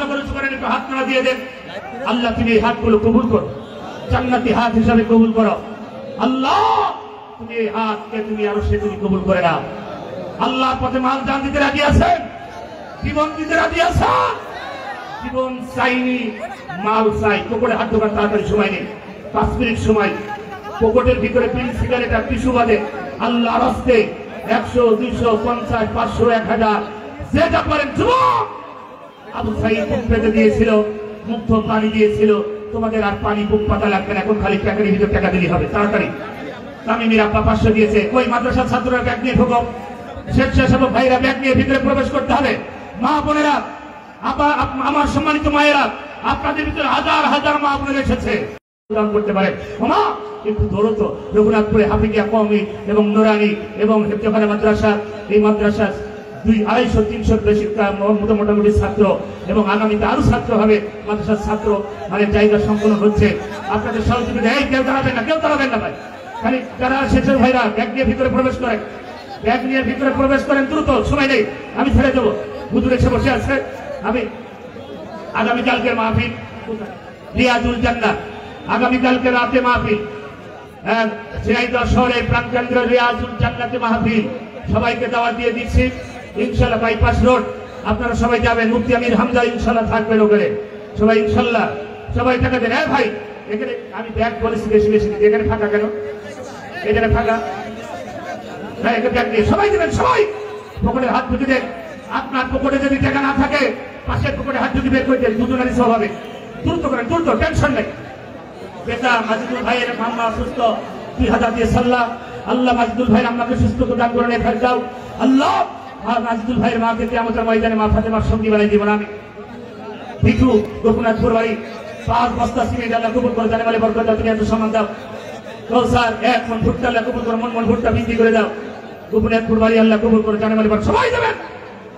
করে উঁচু করেন, একটু হাত নাড়া দিয়ে দেন। আল্লাহ তুমি এই হাতগুলো কবুল করো, জান্নাতি হাত হিসাবে কবুল করো। আল্লাহ তুমি এই হাতকে তুমি আরো সে তুমি কবুল করে নাও। আল্লাহর পথে মাল জান দিতে রাজি আছেন, জীবন দিতে রাজি আছেন? জীবন চাইনি, মাল চাই। পকেটে হাত ঢোকার তাড়াতাড়ি সময় নেই, 5 মিনিট সময়। পকেটের ভিতরে পিন সিগারেট আর টিস্যু বাদে আল্লাহর হস্তে 100, 200, 50, 500, 1000 যেটা পারেন যুবক। আবু সাঈদ বুক পেতে দিয়েছিল, মুগ্ধ পানি দিয়েছিল। তোমাদের আর পানি বুক পাতা লাগবে না, এখন খালি প্যাকেটের ভিতরে টাকা দিলেই হবে তাড়াতাড়ি। তামিমের আব্বা 500 দিয়েছে। ওই মাদ্রাসার ছাত্ররা ব্যাগ নিয়ে ঢোকো, স্বেচ্ছাসেবক ভাইরা ব্যাগ নিয়ে ভিতরে প্রবেশ করতে হবে। মা বোনেরা, আমার সম্মানিত মায়েরা, আপনাদের ভিতরে হাজার হাজার মা বোনেরা এসেছে, করতে পারে মা কিন্তু ধরো তো। রঘুনাথপুরে হাফিজিয়া কওমি এবং নুরানি এবং হেফজখানা মাদ্রাসা, এই মাদ্রাসা 200, 300 বেশি মোটামুটি ছাত্র এবং আগামীতে আরো ছাত্র হবে। মাদ্রাসার ছাত্র মানে জায়গা সম্পন্ন হচ্ছে। আপনাদের সহযোগিতা, এই কেউ দাঁড়াবেন না, কেউ দাঁড়াবেন না ভাই। খালি যারা শেষের ভাইরা ব্যাগ নিয়ে ভিতরে প্রবেশ করেন, ব্যাগ নিয়ে ভিতরে প্রবেশ করেন দ্রুত, সময় নেই, আমি ছেড়ে দেবো। হুজুর এসে বসে আছে। আমি আগামীকালকের মাহফিল রিয়াজুল জান্নাত, আগামীকালকে রাতে মাহফিল, ঝিনাইদহ শহরের প্রাণকেন্দ্র রিয়াজুল জান্নাতে মাহফিল। সবাইকে দাওয়াত দিয়ে দিচ্ছি ইনশাআল্লাহ। বাইপাস রোড আপনারা সবাই যাবেন। মুফতি আমির হামজা ইনশাআল্লাহ থাকবেন ওখানে। সবাই ইনশাআল্লাহ সবাই টাকা দেন। হ্যাঁ ভাই, এখানে আমি ব্যাগ বলেছি বেশি বেশি, এখানে ফাঁকা কেন? এখানে ফাঁকা, হ্যাঁ এখানে ব্যাগ দিয়ে সবাই দেবেন। সবাই পকেটে হাত ঢুকে দেন। আপনার পকেটে যদি টাকা না থাকে, পাশের পকেটে হাত ঢুকে বের করে দেন, দুজনেরই সব হবে। দ্রুত করেন, দ্রুত, টেনশন নেই। বেটা মাজিদুল ভাইয়ের মাম্মা সুস্থ, 2000 দিয়ে সাল্লাহ। আল্লাহ মাজিদুল ভাইয়ের আমাকে সুস্থ দান করে ফের দাও আল্লাহ। আর মাজিদুল ভাইয়ের মাকে কিয়ামতের ময়দানে মা ফাতেমার সঙ্গী বানাই দিব না আমি। ভিটু গোপনাথপুর বাড়ি 5 বস্তা সিমেন্ট আল্লাহ কবুল করে জানে বলে বরকত দাও, তুমি এত সম্মান দাও। কৌসার 1 মন ভুট্টা আল্লাহ কবুল করে, মন ভুট্টা বিক্রি করে দাও। গোপনাথপুর বাড়ি আল্লাহ কবুল করে জানে বলে সবাই দেবেন।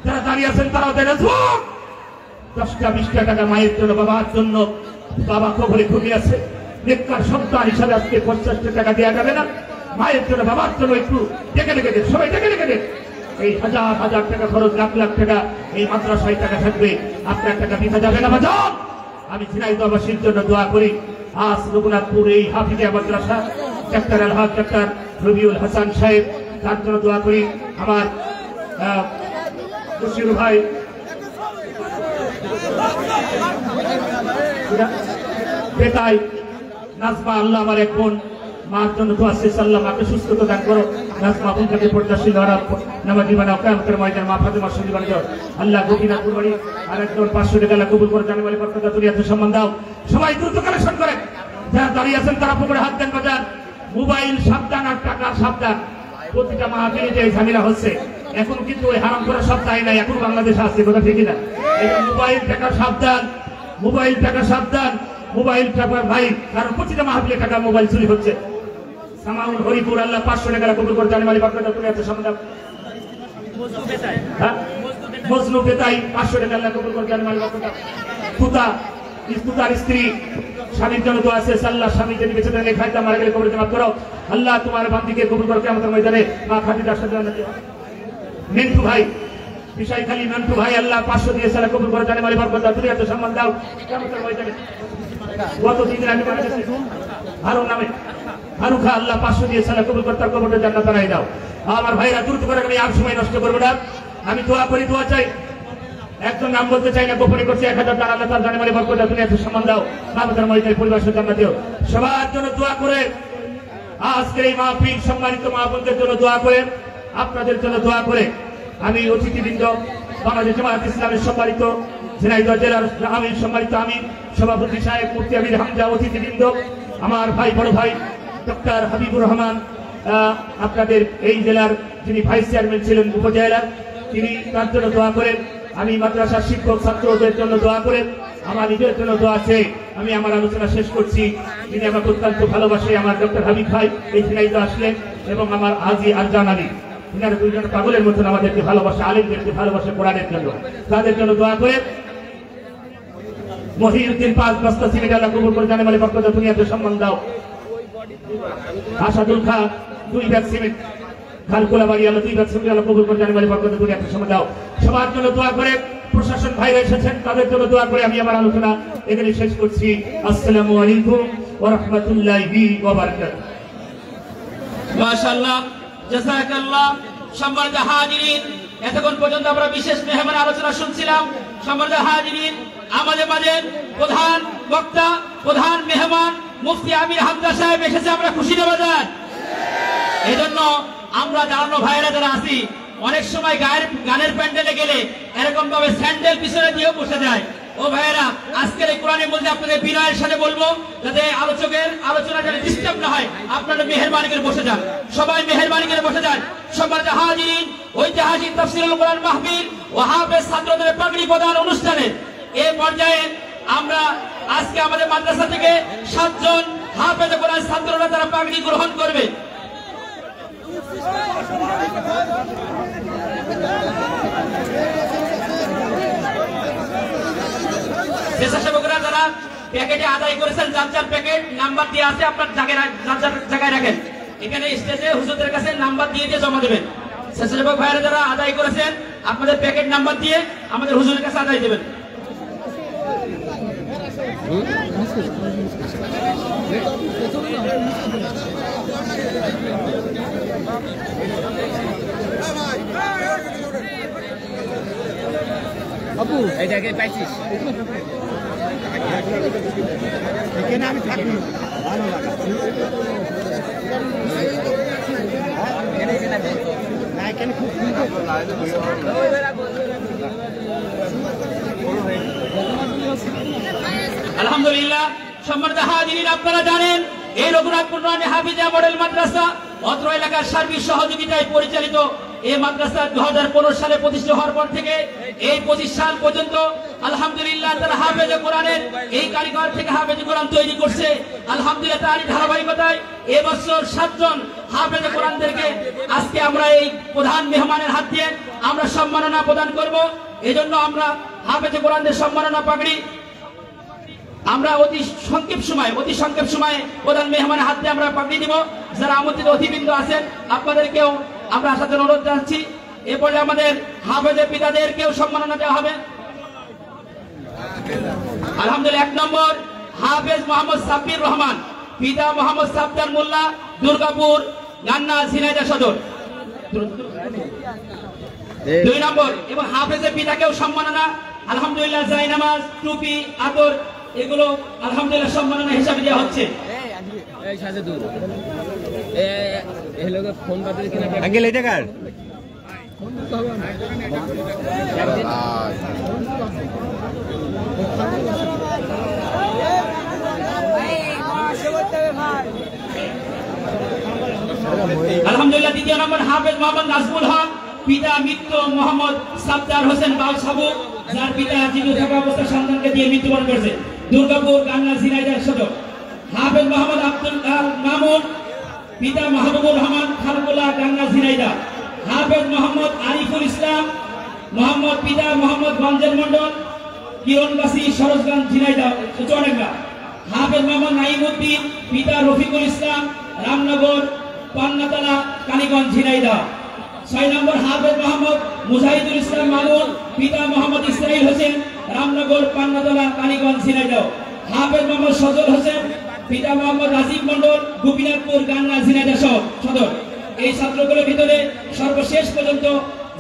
যারা দাঁড়িয়ে আছেন তারাও দেন। 10টা 20টা টাকা মায়ের জন্য, বাবার জন্য। বাবা কবরে ঘুমিয়ে আছে, নেককার সন্তান হিসাবে আজকে 50টা টাকা দেওয়া যাবে না। মায়ের জন্য, বাবার জন্য একটু ডেকে ডেকে দেন, সবাই ডেকে ডেকে দেন। এই হাজার হাজার টাকা খরচ, লাখ লাখ টাকা এই মাদ্রাসায় টাকা থাকবে, আপনার টাকা দিতে যাবে না বাজার। আমি ঝিনাইদহবাসীর জন্য দোয়া করি। আজ রঘুনাথপুর এই হাফিজিয়া মাদ্রাসা ডাক্তার আলহাজ ডাক্তার রবিউল হাসান সাহেব, তার জন্য দোয়া করি। আমার বশির ভাই, বেতাই নাজমা, আল্লাহ আমার এক বোন, মার জন্য দোয়া শেষ। আল্লাহ মাকে সুস্থতা দান করো। নাজমা বোন থেকে পর্দাশীল নামাজি বানাও, কিয়ামতের ময়দানে মা ফাতেমার সঙ্গী বানাও আল্লাহ। গোপীনাথপুর বাড়ি আরেকজন 500 টাকা আল্লাহ কবুল করে জানে বলে বরকত দাও, তুমি এত সম্মান দাও। সবাই দ্রুত কালেকশন করেন। যারা দাঁড়িয়ে আছেন তারা পকেটে হাত দেন। বাজার মোবাইল সাবধান আর টাকা সাবধান। প্রতিটা মাহফিলে যে ঝামেলা হচ্ছে এখন, কিন্তু ওই হারাম করা সব তাই নাই, এখন বাংলাদেশে আসছে, কথা ঠিক না? মোবাইল টাকা সাবধান, মোবাইল টাকা সাবধান, মোবাইল টাকা ভাই। কারণ প্রতিটা মাহফিলে টাকা মোবাইল চুরি হচ্ছে। সামাউল হরিপুর আল্লাহ 500 টাকা কবুল করে জানে বলে বরকত দাও, তুমি এত সম্মান দাও। মজনু বেতাই 500 টাকা আল্লাহ কবুল করে জানে বলে বরকত দাও। তুতা, তুতার স্ত্রী, স্বামীর জন্য দোয়া আছে। আল্লাহ স্বামী যদি বেঁচে থাকে খাইতে মারা গেলে কবরে জমা করো আল্লাহ। তোমার বান্দিকে কবুল করো কিয়ামতের ময়দানে মা খাদিজার সাথে। মিন্টু ভাই, বিষয়খালী মিন্টু ভাই আল্লাহ 500 দিয়ে সালা কবুল করে জানে বলে বরকত দাও, তুমি এত সম্মান দাও কিয়ামতের ময়দানে। গত 3 দিন আগে মারা গেছে হারুন নামে, হারুখা আল্লাহ 500 দিয়ে সালা কবুল করে তার কবরটা জান্নাত বানাই দাও। আমার ভাইরা দ্রুত করে, আমি আর সময় নষ্ট করবো না। আমি দোয়া করি, দোয়া চাই। একজন নাম বলতে চাই না, গোপনে করছি। 1000 টাকা আল্লাহ তার জানে বলে বরকত দাও, তুমি এত সম্মান দাও। কিয়ামতের ময়দানে পরিবার সাথে জান্নাত দিও। সবার জন্য দোয়া করে, আজকের এই মাহফিল সম্মানিত মা বোনদের জন্য দোয়া করে, আপনাদের জন্য দোয়া করে আমি অতিথিবৃন্দ, বাংলাদেশ জামায়াত ইসলামের সম্মানিত ঝিনাইদহ জেলার আমির, সম্মানিত আমির সভাপতি সাহেব মুফতি আমির হামজা, অতিথিবৃন্দ, আমার ভাই বড় ভাই ডক্টর হাবিবুর রহমান, আপনাদের এই জেলার যিনি ভাইস চেয়ারম্যান ছিলেন উপজেলার, তিনি তার জন্য দোয়া করেন। আমি মাদ্রাসার শিক্ষক ছাত্রদের জন্য দোয়া করেন। আমার নিজের জন্য দোয়া আছে। আমি আমার আলোচনা শেষ করছি। তিনি আমাকে অত্যন্ত ভালোবাসে। আমার ডক্টর হাবিব ভাই এই ঝিনাইদহ আসলেন এবং আমার আজি আরজান আলী, এনারা দুইজন পাগলের মতন আমাদেরকে ভালোবাসে, আলেমদেরকে ভালোবাসে কোরআনের জন্য। তাদের জন্য দোয়া করে মহিউদ্দিন 5 বস্তা সিমেন্ট আল্লাহ কবুল করে জানে বলে বরকত দাও, তুমি এত সম্মান দাও। আসাদুল খান 2 ব্যাগ সিমেন্ট, খালকুলা বাড়ি আল্লাহ 2 ব্যাগ সিমেন্ট আল্লাহ কবুল করে জানে বলে বরকত দাও, তুমি এত সম্মান দাও। সবার জন্য দোয়া করে প্রশাসন ভাইরা এসেছেন, তাদের জন্য দোয়া করে আমি আমার আলোচনা এখানে শেষ করছি। আসসালামু আলাইকুম ওয়া রাহমাতুল্লাহি ওয়া বারাকাতুহু। মাশাআল্লাহ, জাযাকাল্লাহ। সম্মানিত হাজিরিন, এতক্ষণ পর্যন্ত আমরা বিশেষ মেহমান আলোচনা শুনছিলাম। সম্মানিত হাজিরিন, আমাদের মাঝে প্রধান বক্তা, প্রধান মেহমান মুফতি আমির হামজা সাহেব এসেছে। আমরা খুশি না বাজার? এই জন্য আমরা জানানো ভাইরা যারা আছি, অনেক সময় গানের প্যান্ডেলে গেলে এরকম ভাবে স্যান্ডেল পিছনে দিয়েও বসে যায়। ও ভাইয়েরা, আজকের এই কোরআনের মধ্যে আপনাদের বিনয়ের সাথে বলবো, যাতে আলোচকের আলোচনা যাতে ডিস্টার্ব না হয়, আপনারা মেহেরবানি করে বসে যান, সবাই মেহেরবানি করে বসে যান। সম্মানিত হাজিরিন, ঐতিহাসিক তাফসীরুল কোরআন মাহফিল ও হাফেজ ছাত্রদের পাগড়ি প্রদান অনুষ্ঠানে এই পর্যায়ে আমরা আজকে আমাদের মাদ্রাসা থেকে 7 জন হাফেজ কোরআন ছাত্ররা তারা পাগড়ি গ্রহণ করবে। স্বেচ্ছাসেবকরা যারা প্যাকেটে আদায় করেছেন, যার যার প্যাকেট নাম্বার দিয়ে আছে, আপনার জায়গায় রাখেন। এখানে স্টেজে হুজুরদের কাছে নাম্বার দিয়ে জমা দেবেন। স্বেচ্ছাসেবক ভাইরা যারা আদায় করেছেন, আপনাদের প্যাকেট নাম্বার দিয়ে আমাদের হুজুরের কাছে আদায় দেবেন। আপু এই জায়গায় পাইছিস, এখানে আমি থাকি ভালো লাগা না, এখানে খুব আলহামদুলিল্লাহ। সম্মানিত হাজিরিন, আপনারা জানেন এই রঘুনাথপুর নুরানী হাফিজিয়া মডেল মাদ্রাসা অত্র এলাকার সার্বিক সহযোগিতায় পরিচালিত এই মাদ্রাসা 2015 সালে প্রতিষ্ঠা হওয়ার পর থেকে এই 25 সাল পর্যন্ত আলহামদুলিল্লাহ তারা হাফেজে কোরআনের এই কারিগর থেকে হাফেজে কোরআন তৈরি করছে। আলহামদুলিল্লাহ তারই ধারাবাহিকতায় এবছর 7 জন হাফেজে কোরআনদেরকে আজকে আমরা এই প্রধান মেহমানের হাত দিয়ে আমরা সম্মাননা প্রদান করব। এজন্য আমরা হাফেজে কোরআনদের সম্মাননা পাগড়ি আমরা অতি সংক্ষেপ সময়ে প্রধান মেহমানের হাতে আমরা পাগড়ি দিব। যারা আমন্ত্রিত অতিবৃন্দ আছেন, আপনাদেরকেও আমরা আসার জন্য অনুরোধ জানাচ্ছি। এরপরে আমাদের হাফেজের পিতাদেরকেও সম্মাননা দেওয়া হবে। আলহামদুলিল্লাহ, 1 নম্বর হাফেজ মোহাম্মদ সাব্বির রহমান, পিতা মোহাম্মদ সাবদার মোল্লা, দুর্গাপুর গান্না ঝিনাইদহ সদর। 2 নম্বর এবং হাফেজের পিতাকেও সম্মাননা, আলহামদুলিল্লাহ জায়নামাজ, টুপি, আতর এগুলো আলহামদুলিল্লাহ সম্মাননা হিসাবে দেওয়া হচ্ছে। আলহামদুলিল্লাহ, 2 নম্বর হাফেজ মোহাম্মদ নাজমুল হক, পিতা মৃত্যু মোহাম্মদ সাবদার হোসেন বাল সাবু, যার পিতা জীবিত থাকা অবস্থায় সন্তানকে দিয়ে মৃত্যুবরণ করেছে, দুর্গাপুর গান্না ঝিনাইদহ সদর। হাফেজ মোহাম্মদ আব্দুল মামুন, পিতা মাহবুবুর রহমান, খালকুল্লাহ গান্না ঝিনাইদহ। হাফেজ মোহাম্মদ আরিফুল ইসলাম মোহাম্মদ, পিতা মোহাম্মদ গঞ্জের মন্ডল, কিরণবাসী সরোজগঞ্জ ঝিনাইদহ চুয়াডাঙ্গা। হাফেজ মোহাম্মদ নাইমউদ্দিন, পিতা রফিকুল ইসলাম, রামনগর পান্নাতলা কালীগঞ্জ ঝিনাইদহ। 6 নম্বর হাফেজ মোহাম্মদ মুজাহিদুল ইসলাম মামুন, পিতা মোহাম্মদ ইসরাইল হোসেন, রামনগর পান্নাতলা কালীগঞ্জ ঝিনাইদহ। হাফেজ মোহাম্মদ সজল হোসেন, পিতা মোহাম্মদ রাজীব মন্ডল, গোপীনাথপুর গান্না ঝিনাইদহ সদর। এই ছাত্রগুলোর ভিতরে সর্বশেষ পর্যন্ত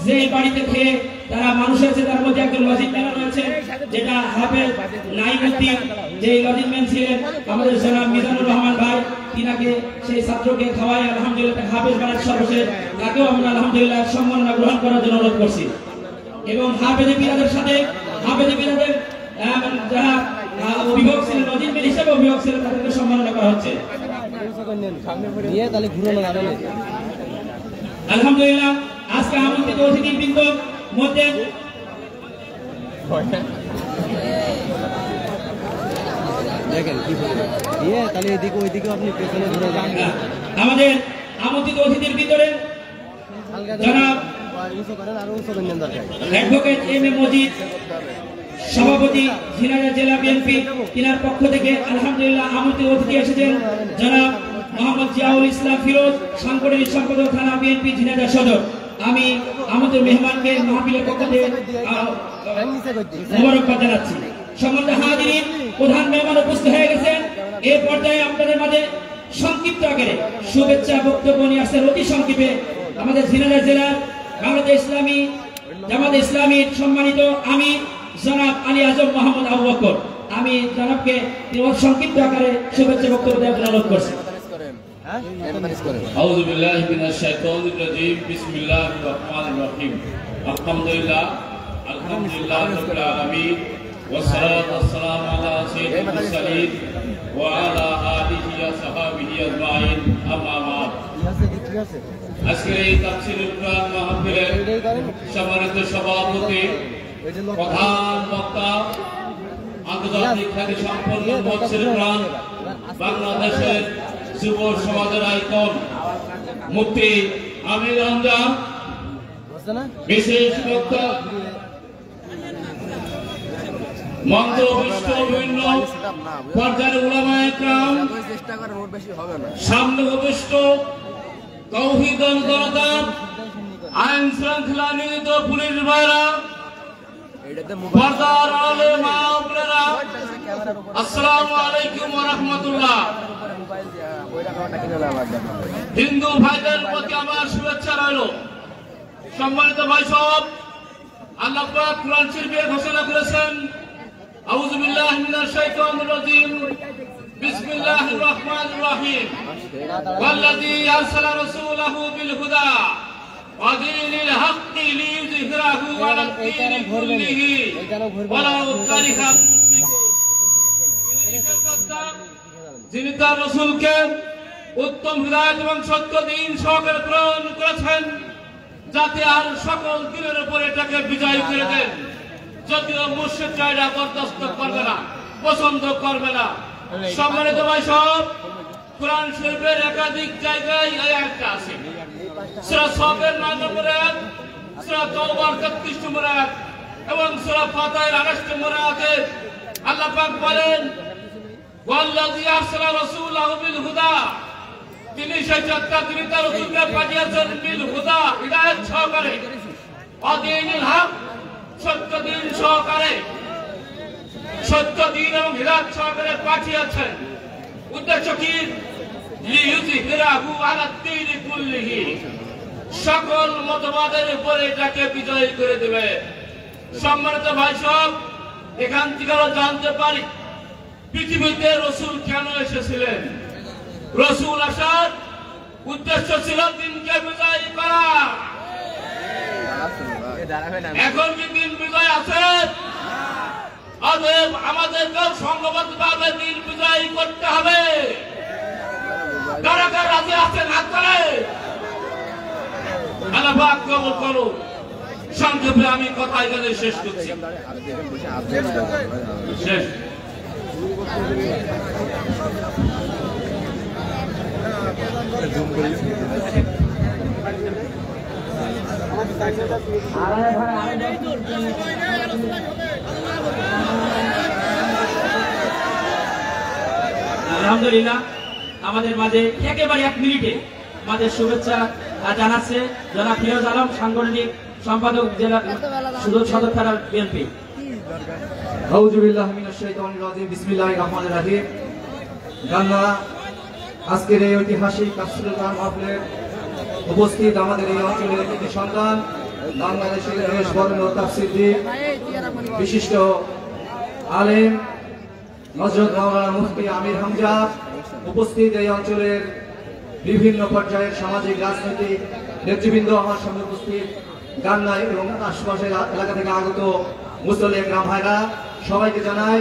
যে বাড়িতে খেয়ে তারা মানুষ আছে, তার মধ্যে একজন লজিকম্যান রয়েছে, যেটা হাফেজ নাইমউদ্দিন, যে লজিকম্যান ছিলেন আমাদের জনাব মিজানুর রহমান ভাই, তিনাকে সেই ছাত্রকে খাওয়াই আলহামদুলিল্লাহ হাফেজ বানার সর্বশেষ তাকেও আমরা আলহামদুলিল্লাহ সম্মাননা গ্রহণ করার জন্য অনুরোধ করছি। এবং হাফেজে পিতাদের সাথে হাফেজে পিতাদের যারা অভিভাবক ছিলেন, লজিকম্যান হিসেবে অভিভাবক ছিলেন, তাদেরকে সম্মাননা করা হচ্ছে। আলহামদুলিল্লাহ, আজকে আমন্ত্রিত অতিথিবৃন্দ মধ্যে আমাদের আমন্ত্রিত অতিথির ভিতরে জনাব অ্যাডভোকেট এম এ মজিদ, সভাপতি ঝিনাইদহ জেলা বিএনপি, তিনার পক্ষ থেকে আলহামদুলিল্লাহ আমন্ত্রিত অতিথি এসেছেন জনাব মোহাম্মদ জিয়াউল ইসলাম ফিরোজ, সাংগঠনিক সম্পাদক থানা বিএনপি ঝিনাইদহ সদর। আমি আমাদের মেহমানকে মাহফিলের পক্ষ থেকে মোবারকবাদ জানাচ্ছি। সম্মানিত হাজিরিন, প্রধান মেহমান উপস্থিত হয়ে গেছেন। এই পর্যায়ে আপনাদের মাঝে সংক্ষিপ্ত আকারে শুভেচ্ছা বক্তব্য নিয়ে আসছেন অতি সংক্ষেপে আমাদের ঝিনাইদহ জেলার বাংলাদেশ ইসলামী জামাত ইসলামীর সম্মানিত আমির জনাব আলী আজম মোহাম্মদ আবু বকর। আমি জনাবকে সংক্ষিপ্ত আকারে শুভেচ্ছা বক্তব্য দেওয়ার জন্য অনুরোধ করছি। আউযু বিল্লাহি মিনাশ শাইতানির রাজীম। বিসমিল্লাহির রহমানির রহিম। আলহামদুলিল্লাহি রাব্বিল আলামিন ওয়া সলাতু ওয়াসসালামু আলা সাইয়্যিদিল মুরসালিন ওয়া আলা আলিহি ওয়া সাহবিহি আজমাইন। আম্মা বা'দ। আজকের এই তাফসীরুল কুরআন মাহফিলের সম্মানিত সভাপতি, প্রধান বক্তা, আন্তর্জাতিক খ্যাতি সম্পন্ন মুফাসসির কুরআন, বাংলাদেশের যুব সমাজের আইকন মুফতি আমির হামজা, বিশেষ বক্তা, মঞ্চবিষ্ট বিভিন্ন পর্যায়ের উলামায়ে কেরাম, সামনে উপবিষ্ট তাওহীদ জনতা, আইন শৃঙ্খলা নিয়োজিত পুলিশ ভাইরা, পর্দার আলে মা বোনেরা, আসসালামু আলাইকুম ওয়া রাহমাতুল্লাহ। হিন্দু ভাইদের প্রতি আমার শুভেচ্ছা রইল। সম্মানিত ভাই সব, আল্লাহ পাক কুরআন শরীফে ঘোষণা করেছেন, আউযু বিল্লাহি মিনাশ শাইতানির রাজীম, বিসমিল্লাহির রহমানির রহিম। ওয়াল্লাযী আরসালা রাসূলাহু বিল হুদা ওয়া দীনিল হাক্কি লিইয়ুযহিরাহু আলাদ দীনি কুল্লিহি ওয়ালাউ কারিহাল মুশরিকুন। যিনি তার রাসূলকে উত্তম হিদায়াত এবং সত্য দ্বীন সহকারে প্রেরণ করেছেন, যাতে আর সকল দিনের উপর এটাকে বিজয় করে দেন। যদিও মুশরিকরা এটা বরদাস্ত করবে না, পছন্দ করবে না। সম্মানিত ভাই সব, কুরআন শরীফের একাধিক জায়গায় এই আয়াতটা আছে। সূরা সফের 9 নম্বর আয়াত, সূরা তাওবার 33 নম্বর আয়াত এবং সূরা ফাতিহার 28 নম্বর আয়াতে আল্লাহ পাক বলেন, ওয়াল্লাযী আরসালা রাসূলাহু বিল হুদা, তিনি সেই সত্য, তিনি তার রাসূলকে পাঠিয়েছেন বিল হুদা, হিদায়াত সহকারে, ওয়া দীনিল হক, সত্য দ্বীন সহকারে, সত্য দ্বীন এবং হিদায়াত সহকারে পাঠিয়েছেন। উদ্দেশ্য কি? লিইয়ুযহিরাহু আলাদ দীনি কুল্লিহি, সকল মতবাদের উপরে এটাকে বিজয় করে দেবে। সম্মানিত ভাই সব, এখান থেকে আমরা জানতে পারি পৃথিবীতে রাসূল কেন এসেছিলেন। রাসূল আসার উদ্দেশ্য ছিল দিনকে বিজয় করা। এখন কি দিন বিজয় আছে? অতএব আমাদেরকে সংঘবদ্ধভাবে দিন বিজয় করতে হবে। কারা কারা রাজি আছেন হাত করে? আল্লাহ পাক কবুল করুন। সংক্ষেপে আমি কথা এখানে শেষ করছি। শেষ। আলহামদুলিল্লাহ, আমাদের মাঝে একেবারে 1 মিনিটে আমাদের শুভেচ্ছা জানাচ্ছে জনাব ফিরোজ আলম, সাংগঠনিক সম্পাদক, জেলা সুদূর সদর থানার বিএনপি। আউযু বিল্লাহি মিনাশ শাইতানির রাজীম। বিসমিল্লাহির রহমানির রহিম। গান্না, আজকের এই ঐতিহাসিক তাফসীরুল কুরআন মাহফিলে উপস্থিত আমাদের এই অঞ্চলের কৃতি সন্তান, বাংলাদেশের দেশ বরেণ্য তাফসীরবিদ, বিশিষ্ট আলেম হযরত মাওলানা মুফতি আমির হামজা, উপস্থিত এই অঞ্চলের বিভিন্ন পর্যায়ের সামাজিক রাজনৈতিক নেতৃবৃন্দ, আমার সামনে উপস্থিত গান্না এবং আশপাশের এলাকা থেকে আগত মুসল্লি গ্রাম ভাইরা, সবাইকে জানাই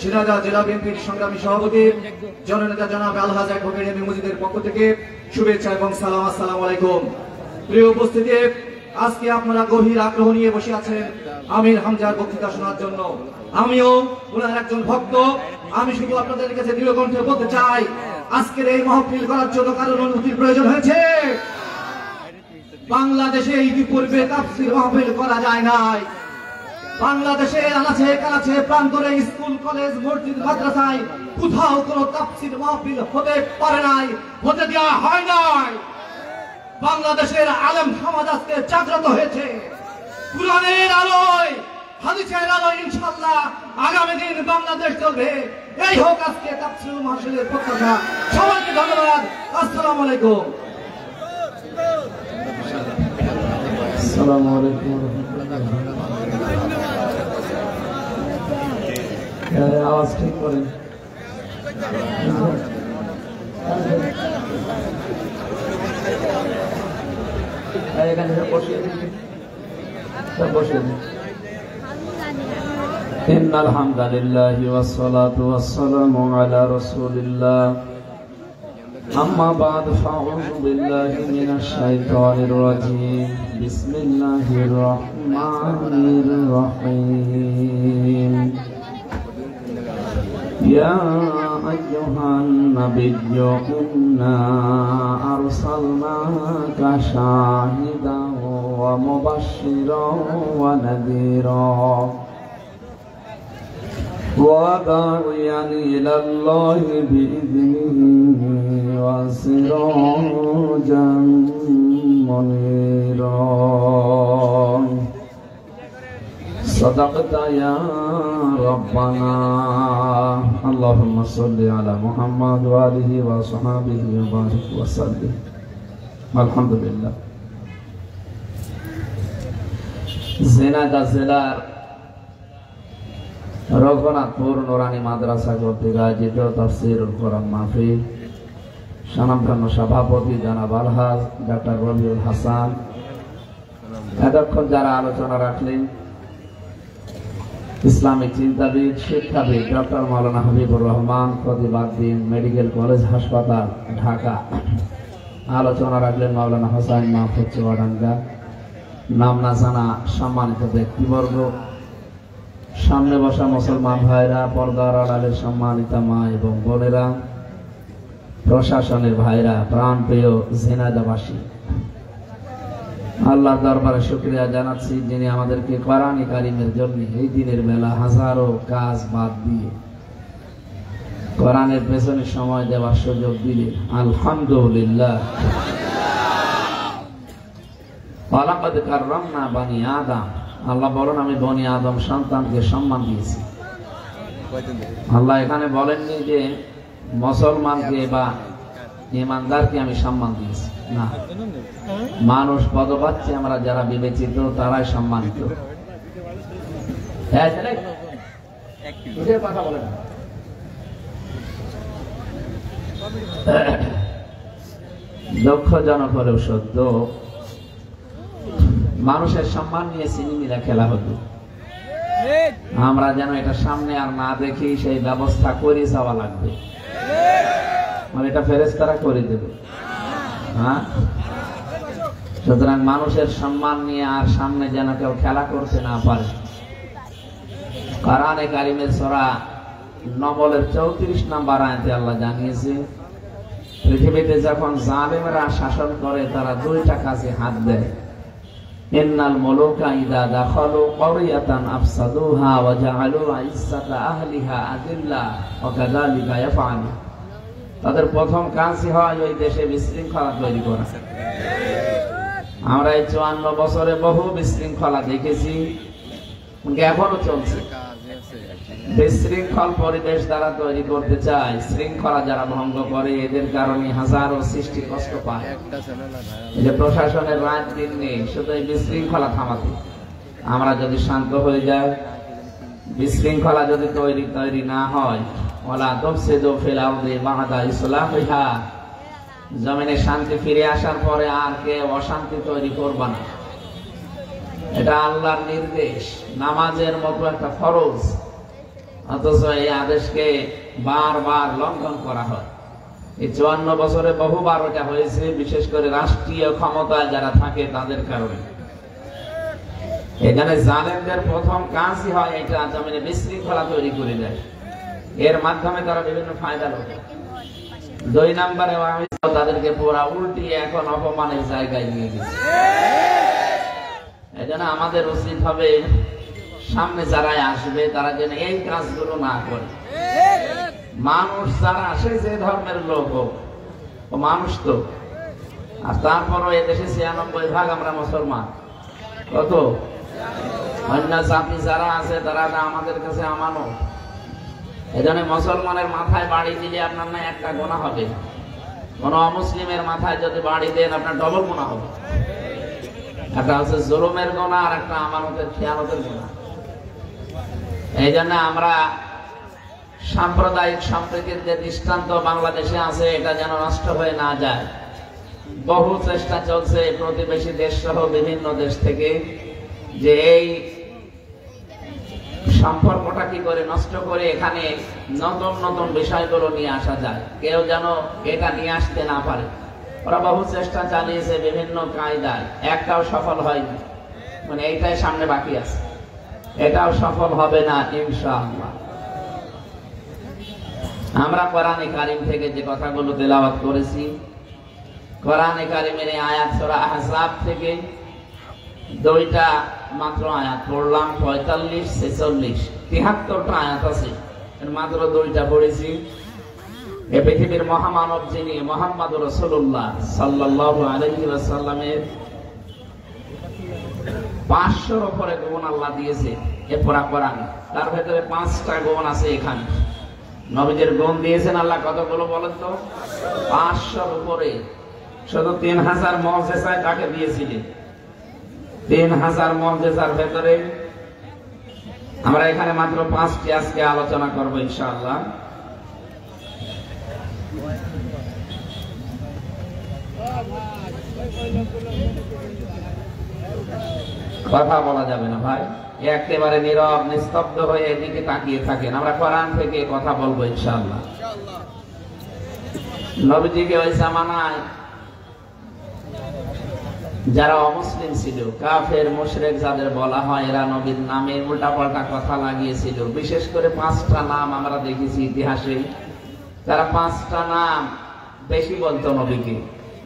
ঝিনাইদহ জেলা বিএনপির সংগ্রামী সভাপতি জননেতা জনাব আলহাজ অ্যাডভোকেট এম এ মজিদের পক্ষ থেকে শুভেচ্ছা এবং সালাম। আসসালামু আলাইকুম। প্রিয় উপস্থিতি, আজকে আপনারা গভীর আগ্রহ নিয়ে বসে আছেন আমির হামজার বক্তৃতা শোনার জন্য। আমিও ওনার একজন ভক্ত। আমি শুধু আপনাদের কাছে দৃঢ় কণ্ঠে বলতে চাই, আজকের এই মাহফিল করার জন্য কারোর অনুমতির প্রয়োজন হয়েছে? বাংলাদেশে ইতিপূর্বে তাফসীর মাহফিল করা যায় নাই। বাংলাদেশে আনাচে কানাচে প্রান্তরে স্কুল, কলেজ, মসজিদ, মাদ্রাসায় কোথাও কোনো তাফসীর মাহফিল হতে পারে নাই, হতে দেওয়া হয় নাই। বাংলাদেশের আলেম সমাজ আজকে জাগ্রত হয়েছে। কুরআনের আলোয়, হাদিসের আলোয় ইনশাআল্লাহ আগামী দিন বাংলাদেশ চলবে। এই হোক আজকে তাফসীরুল মাহফিলের প্রত্যাশা। সবাইকে ধন্যবাদ। আসসালামু আলাইকুম। আসসালামু আলাইকুম। আওয়াজ ঠিক করেন। এখানে বসিয়ে দিন, বসিয়ে দিন। إن الحمد لله والصلاة والسلام على رسول الله أما بعد فأعوذ بالله من الشيطان الرجيم بسم الله الرحمن الرحيم يا أيها النبي إنا أرسلناك شاهدا ومبشرا ونذيرا وداعيا إلى الله بإذنه وسراجا منيرا صدقت يا ربنا اللهم صل على محمد وآله وصحبه وبارك وسلم الحمد لله ঝিনাইদহ জেলার রঘুনাথপুর নুরানি মাদ্রাসা কর্তৃক আয়োজিত তাফসীরুল কোরআন মাহফিল স্বনামধন্য সভাপতি জনাব আলহাজ ডক্টর রবিউল হাসান, এতক্ষণ যারা আলোচনা রাখলেন ইসলামিক চিন্তাবিদ শিক্ষাবিদ ডক্টর মাওলানা হাবিবুর রহমান, খতিবাদ্দিন মেডিকেল কলেজ হাসপাতাল ঢাকা, আলোচনা রাখলেন মাওলানা হোসাইন মাহফুজ চুয়াডাঙ্গা, নাম না জানা সম্মানিত ব্যক্তিবর্গ, সামনে বসা মুসলমান ভাইরা, পর্দার আড়ালের সম্মানিত মা এবং বোনেরা, প্রশাসনের ভাইরা, প্রাণপ্রিয় ঝিনাইদহবাসী, আল্লাহর দরবারে শুকরিয়া জানাচ্ছি যিনি আমাদেরকে কোরআন কারীমের জন্য এই দিনের বেলা হাজারো কাজ বাদ দিয়ে কোরআনের পেছনে সময় দেওয়ার সুযোগ দিলেন। আলহামদুলিল্লাহ। ওয়ালাকাদ কাররামনা বানি আদম, আল্লাহ বলেন আমি বনি আদম সন্তানকে সম্মান দিয়েছি। আল্লাহ এখানে বলেননি যে মুসলমানকে বা ইমানদারকে আমি সম্মান দিয়েছি, না, মানুষ পদ পাচ্ছে আমরা যারা বিবেচিত তারাই সম্মানিত। কথা বলেন দুঃখজনক হলেও সত্য, মানুষের সম্মান নিয়ে সিনেমিরা খেলা হতো। আমরা যেন এটা সামনে আর না দেখি সেই ব্যবস্থা করে যাওয়া লাগবে, মানে এটা ফেরেশতারা করে দেবে। হ্যাঁ, সুতরাং মানুষের সম্মান নিয়ে আর সামনে যেন কেউ খেলা করতে না পারে। কোরআনে কারীমের সূরা নমলের 34 নম্বর আয়াতে আল্লাহ জানিয়েছে পৃথিবীতে যখন জালেমরা শাসন করে তারা দুইটা কাজে হাত দেয়। ইন্নাল মুলুকা ইযা দাখালু ক্বরিয়াতান আফসাদুহা ওয়া জাআলু ইজ্জাতা আহলিহা আযিল্লা ওয়া কাযালিকা ইয়াফআলু। তাদের প্রথম কাজই হয় ওই দেশে বিশৃঙ্খলা তৈরি করা। আমরা এই 54 বছরে বহু বিশৃঙ্খলা দেখেছি, এখনো চলছে। বিশৃঙ্খল পরিবেশ যারা তৈরি করতে চায়, শৃঙ্খলা যারা ভঙ্গ করে, এদের কারণে হাজারো সৃষ্টি কষ্ট পায়। এই যে প্রশাসনের রাত দিন নেই শুধু এই বিশৃঙ্খলা থামাতে। আমরা যদি শান্ত হয়ে যাই, বিশৃঙ্খলা যদি তৈরি না হয়, ওয়ালা তুফসিদু ফিল আরদি বা'দা ইসলাহিহা, জমিনে শান্তি ফিরে আসার পরে আর কেউ অশান্তি তৈরি করবে না। এটা আল্লাহর নির্দেশ, নামাজের মতো একটা ফরজ, অথচ এই আদেশকে বারবার লঙ্ঘন করা হয়। এই 54 বছরে বহুবার এটা হয়েছে, বিশেষ করে রাষ্ট্রীয় ক্ষমতায় যারা থাকে তাদের কারণে। এখানে জালেমদের প্রথম কাজই হয় এটা, জমিনে বিশৃঙ্খলা তৈরি করে দেয়। এর মাধ্যমে তারা বিভিন্ন ফায়দা লোকে। 2 নম্বরে তাদেরকে পুরা উল্টিয়ে এখন অপমানের জায়গায় নিয়ে গেছে। এজন্য আমাদের উচিত হবে সামনে যারা আসবে তারা যেন এই কাজগুলো না করে। মানুষ যারা আসে যে ধর্মের লোক হোক, ও মানুষ তো আর তারপরও এদেশে 96% আমরা মুসলমান। কত অন্য জাতি যারা আছে তারা আমাদের কাছে আমানত। এজন্য মুসলমানের মাথায় বাড়ি দিলে আপনার না একটা গুনাহ হবে, কোন অমুসলিমের মাথায় যদি বাড়ি দেন আপনার ডবল গুনাহ হবে। একটা হচ্ছে জুলুমের গুনাহ আর একটা আমানতের খেয়ানতের গুনাহ। এই জন্য আমরা সাম্প্রদায়িক সম্প্রীতির যে দৃষ্টান্ত বাংলাদেশে আছে এটা যেন নষ্ট হয়ে না যায়। বহু চেষ্টা চলছে প্রতিবেশী দেশ সহ বিভিন্ন দেশ থেকে যে এই সম্পর্কটা কি করে নষ্ট করে এখানে নতুন নতুন বিষয়গুলো নিয়ে আসা যায়, কেউ যেন এটা নিয়ে আসতে না পারে। ওরা বহু চেষ্টা চালিয়েছে বিভিন্ন কায়দায়, একটাও সফল হয়নি। মানে এইটাই সামনে বাকি আছে, এটাও সফল হবে না ইনশাআল্লাহ। আমরা কোরআনে কারিম থেকে যে কথাগুলো তেলাওয়াত করেছি, কোরআনে কারিমের আয়াত সূরা আহজাব থেকে দুইটা মাত্র আয়াত পড়লাম, 45, 46, 73টা আয়াত আছে, মাত্র দুইটা পড়েছি। এই পৃথিবীর মহামানব যিনি মুহাম্মদুর রাসূলুল্লাহ সাল্লাল্লাহু আলাইহি ওয়াসাল্লামের 500-র উপরে গুণ আল্লাহ দিয়েছে এ পুরা কোরআন। তার ভেতরে 5টা গুণ আছে এখানে। নবীদের গুণ দিয়েছেন আল্লাহ কতগুলো বলেন তো? 500-র উপরে। শুধু 3000 মুজিজায় তাকে দিয়েছিলেন। 3000 মুজিজার ভেতরে আমরা এখানে মাত্র 5টি আজকে আলোচনা করব ইনশাআল্লাহ। কথা বলা যাবে না ভাই, একেবারে নীরব নিস্তব্ধ হয়ে এদিকে তাকিয়ে থাকেন। আমরা কোরআন থেকে কথা বলবো ইনশাআল্লাহ। নবীজিকে ওই জামানায় যারা অমুসলিম ছিল, কাফের মুশরিক যাদের বলা হয়, এরা নবীর নামে উল্টাপাল্টা কথা লাগিয়েছিল। বিশেষ করে 5টা নাম আমরা দেখেছি ইতিহাসে, তারা 5টা নাম বেশি বলতো নবীকে।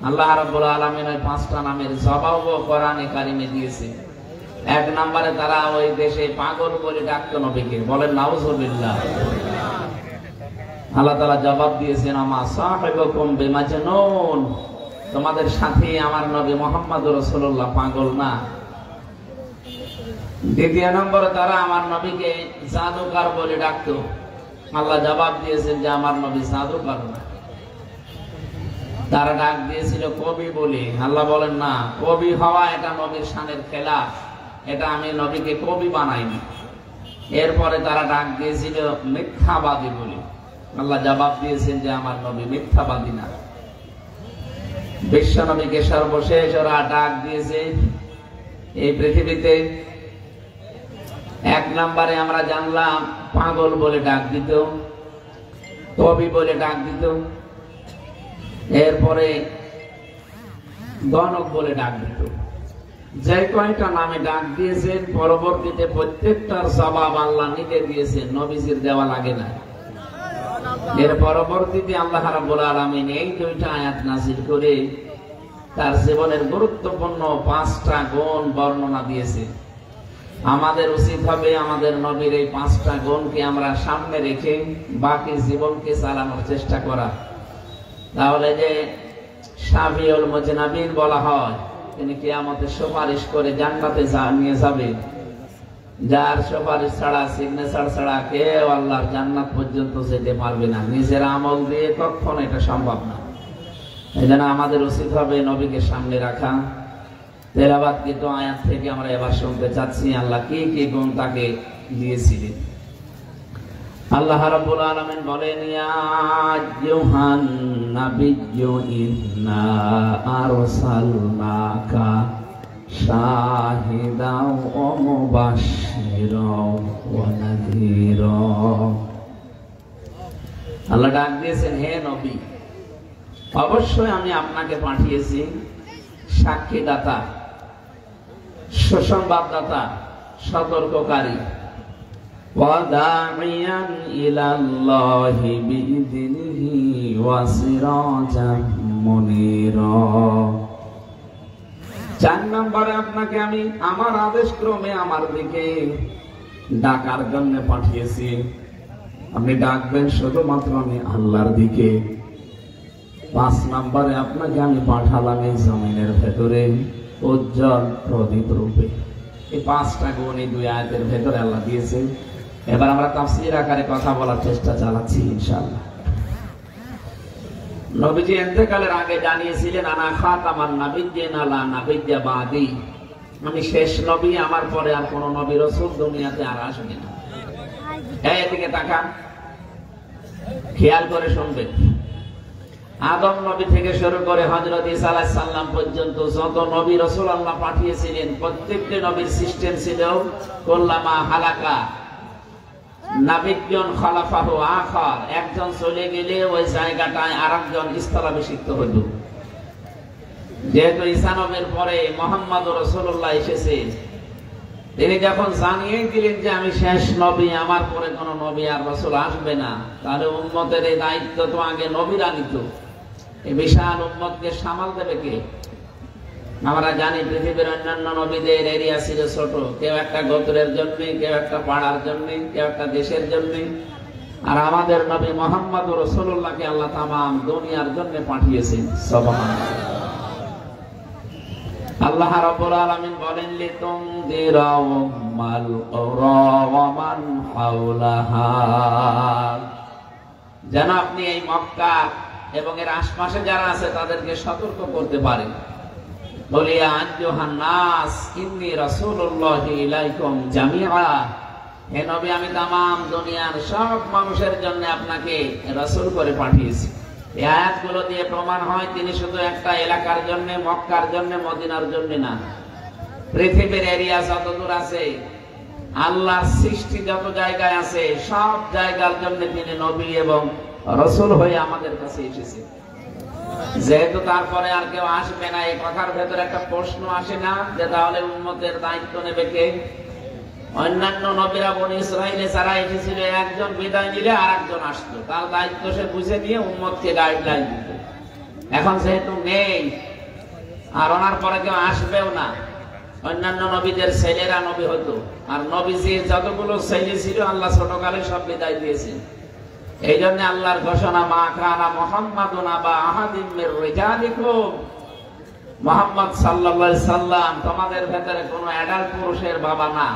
আল্লাহ রাব্বুল আলামিন ওই 5টা নামের জবাবও কোরআনে কারিমে দিয়েছে। 1 নম্বরে তারা ওই দেশে পাগল বলে ডাকতো নবীকে, বলেন নাউজুবিল্লাহ। আল্লাহ তাআলা জবাব দিয়েছেন, আমা সাহিবুকুম বিমাজনুন, তোমাদের সাথে আমার নবী মুহাম্মদুর রাসূলুল্লাহ পাগল না। 2 নম্বরে তারা আমার নবীকে জাদুকর বলে ডাকতো। আল্লাহ জবাব দিয়েছেন যে আমার নবী জাদুকর না। তারা ডাক দিয়েছিল কবি বলে। আল্লাহ বলেন না, কবি হওয়া এটা নবীর শানের খেলাফ, এটা আমি নবীকে কবি বানাইনি। এরপরে তারা ডাক দিয়েছিল মিথ্যাবাদী বলে। আল্লাহ জবাব দিয়েছেন যে আমার নবী মিথ্যাবাদী না। বিশ্ব নবীকে সর্বশেষ ওরা ডাক দিয়েছে এই পৃথিবীতে 1 নম্বরে আমরা জানলাম পাগল বলে ডাক দিত, কবি বলে ডাক দিত, এরপরে গণক বলে ডাক দিত। যে কয়টা নামে ডাক দিয়েছেন পরবর্তীতে প্রত্যেকটার জবাব আল্লাহ নিজে দিয়েছেন, নবীজির দেওয়া লাগে না। এর পরবর্তীতে আল্লাহ রাব্বুল আলামিন এই 2টা আয়াত নাযিল করে তার জীবনের গুরুত্বপূর্ণ 5টা গুণ বর্ণনা দিয়েছে। আমাদের উচিত হবে আমাদের নবীর এই 5টা গুণকে আমরা সামনে রেখে বাকি জীবনকে চালানোর চেষ্টা করা। তাহলে যে শাফিউল মুজনাবিন বলা হয়, তিনি কিয়ামতে সুপারিশ করে জান্নাতে নিয়ে যাবেন। যার সুপারিশ ছাড়া, সিগনেচার ছাড়া কেউ আল্লাহর জান্নাত পর্যন্ত যেতে পারবে না। নিজের আমল দিয়ে কখনো এটা সম্ভব না। এজন্য আমাদের উচিত হবে নবীকে সামনে রাখা। তেলাওয়াতকৃত আয়াত থেকে আমরা এবার শুনতে চাচ্ছি আল্লাহ কি কি গুণ তাকে দিয়েছিলেন। আল্লাহ রাব্বুল আলামিন বলেন, ইয়া আইয়ুহান নাবিয়্যু ইন্না আরসালনাকা শাহিদাও ওয়া মুবাশশিরাও ওয়া নাযীরা। আল্লাহ ডাক দিয়েছেন, হে নবী, অবশ্যই আমি আপনাকে পাঠিয়েছি সাক্ষীদাতা, সুসংবাদদাতা, সতর্ককারী। ওয়াদাইয়ান ইলাল্লাহি বিইذনিহি ওয়া সিরাজাম মুনীরা। 4 নম্বরে আপনাকে আমি আমার আদেশ ক্রমে আমার দিকে ডাকার জন্য পাঠিয়েছি। আপনি ডাকবেন শুধুমাত্র আমি আল্লাহর দিকে। 5 নম্বরে আপনাকে আমি পাঠালাম এই জমিনের ভেতরে উজ্জ্বল প্রদীপ রূপে। এই 5টা গুণ এই 2 আয়াতের ভেতরে আল্লাহ দিয়েছেন। এবার আমরা তাফসীর আকারে কথা বলার চেষ্টা চালাচ্ছি ইনশাআল্লাহ। নবীজি ইন্তেকালের আগে জানিয়েছিলেন আনা খাতামান নাবিয়্যিন লা নাবিয়্যা বাদি, আমি শেষ নবী, আমার পরে আর কোন নবী রাসূল দুনিয়াতে আর আসবে না। এদিকে তাকান, খেয়াল করে শুনবেন। আদম নবী থেকে শুরু করে হযরত ঈসা আলাইহিস সালাম পর্যন্ত যত নবী রাসূল আল্লাহ পাঠিয়েছিলেন প্রত্যেকটি নবীর সিস্টেম ছিল কুল্লামা হালাকা নাবিয়্যুন খালাফাহু আখার, একজন চলে গেলে ওই জায়গাটায় আরেকজন স্থলাভিষিক্ত হইল। যেহেতু ঈসা নবীর পরে মুহাম্মদ রাসূলুল্লাহ এসেছে, তিনি যখন জানিয়ে দিলেন যে আমি শেষ নবী, আমার পরে কোন নবী আর রাসূল আসবে না, তাহলে উম্মতের এই দায়িত্ব তো আগে নবীরা নিত। এই বিশাল উম্মতকে সামাল দেবে কে? আমরা জানি পৃথিবীর অন্যান্য নবীদের এরিয়া ছিল ছোট, কেউ একটা গোত্রের জন্য, কেউ একটা পাড়ার জন্য, কেউ একটা দেশের জন্য। আর আমাদের নবী মুহাম্মদ রাসূলুল্লাহকে আল্লাহ তামাম দুনিয়ার জন্য পাঠিয়েছেন। সুবহানাল্লাহ। আল্লাহ রাব্বুল আলামিন বলেন লিতুনদিরা উম্মাল কুরা ওয়া মান হাওলাহা, যেন আপনি এই মক্কা এবং এর আশপাশে যারা আছে তাদেরকে সতর্ক করতে পারেন। বলিয়া আইয়ুহান নাস ইন্নী রাসূলুল্লাহি ইলাইকুম জামিআ, হে নবী আমি তামাম দুনিয়ার সব মানুষের জন্য আপনাকে রাসূল করে পাঠিয়েছি। এই আয়াতগুলো দিয়ে প্রমাণ হয় তিনি শুধু একটা এলাকার জন্য, মক্কার জন্য, মদিনার জন্য না, পৃথিবীর এরিয়া যত দূর আছে, আল্লাহর সৃষ্টি যত জায়গায় আছে, সব জায়গার জন্য তিনি নবী এবং রাসূল হয়ে আমাদের কাছে এসেছে। যেহেতু তারপরে আর কেউ আসবে না, এই কথার ভেতরে একটা প্রশ্ন আসে না যে তাহলে উম্মতের দায়িত্ব নেবে কে? অন্যান্য নবীরা বনী ইসরাইলে যারা এসেছিল, একজন বিদায় নিলে আর একজন আসতো, তার দায়িত্ব সে বুঝে নিয়ে উম্মতকে গাইডলাইন দিত। এখন যেহেতু নেই আর ওনার পরে কেউ আসবেও না, অন্যান্য নবীদের ছেলেরা নবী হতো, আর নবীজির যতগুলো ছেলে ছিল আল্লাহ ছোটকালে সব বিদায় দিয়েছেন। এই জন্য আল্লাহর ঘোষণা, মা কানা মুহাম্মাদুন আবা আহাদিম মির রিজালিকুম, মুহাম্মদ সাল্লাল্লাহু আলাইহি সাল্লাম তোমাদের ভেতরে কোনো অ্যাডাল্ট পুরুষের বাবা না।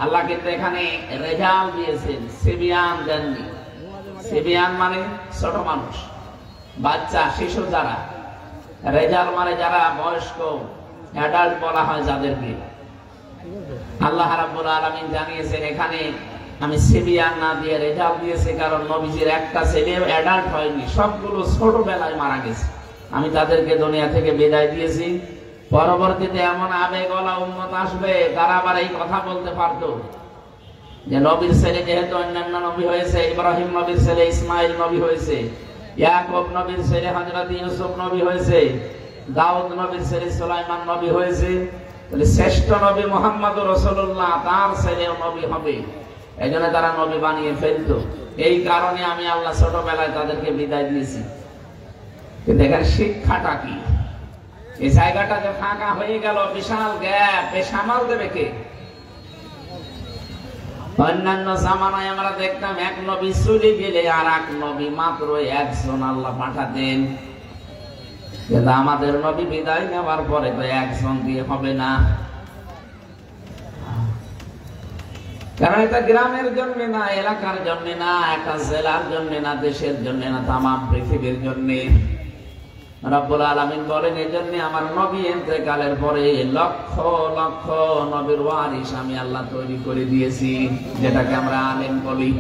আল্লাহ কিন্তু এখানে রেজাল দিয়েছেন, সিবিয়ান দেননি। সিবিয়ান মানে ছোট মানুষ, বাচ্চা, শিশু যারা। রেজাল মানে যারা বয়স্ক, অ্যাডাল্ট বলা হয় যাদেরকে। আল্লাহ রাব্বুল আলামিন জানিয়েছেন এখানে আমি সিবিয়ান না দিয়ে রেজাল দিয়েছি, কারণ নবীজির একটা ছেলেও অ্যাডাল্ট হয়নি, সবগুলো ছোটবেলায় মারা গেছে। আমি তাদেরকে দুনিয়া থেকে বিদায় দিয়েছি। পরবর্তীতে এমন আবেগওয়ালা উম্মত আসবে, তারা আবার এই কথা বলতে পারতো যে নবীর ছেলে যেহেতু অন্যান্য নবী হয়েছে, ইব্রাহিম নবীর ছেলে ইসমাইল নবী হয়েছে, ইয়াকুব নবীর ছেলে হযরত ইউসুফ নবী হয়েছে, দাউদ নবীর ছেলে সুলাইমান নবী হয়েছে, তাহলে শ্রেষ্ঠ নবী মুহাম্মদ রাসূলুল্লাহ তার ছেলেও নবী হবে। এই জন্য তারা নবী বানিয়ে ফেলতো। এই কারণে আমি আল্লাহ ছোটবেলায় তাদেরকে বিদায় দিয়েছি। কিন্তু এখানে শিক্ষাটা কি? এই জায়গাটা যে ফাঁকা হয়ে গেল, বিশাল গ্যাপ, এ সামাল দেবে কে? অন্যান্য জামানায় আমরা দেখতাম এক নবী চলে গেলে আর এক নবী মাত্র একজন আল্লাহ পাঠাতেন, কিন্তু আমাদের নবী বিদায় নেওয়ার পরে তো একজন দিয়ে হবে না। কারণ এটা গ্রামের জন্য না, এলাকার জন্য না, একটা জেলার জন্য না, দেশের জন্য না, তামাম পৃথিবীর জন্য। রব্বুল আলামিন বলেন এজন্য আমার নবী ইন্তেকালের পরে লক্ষ লক্ষ নবীর ওয়ারিস আমি আল্লাহ তৈরি করে দিয়েছি, যেটাকে আমরা আলেম বলি।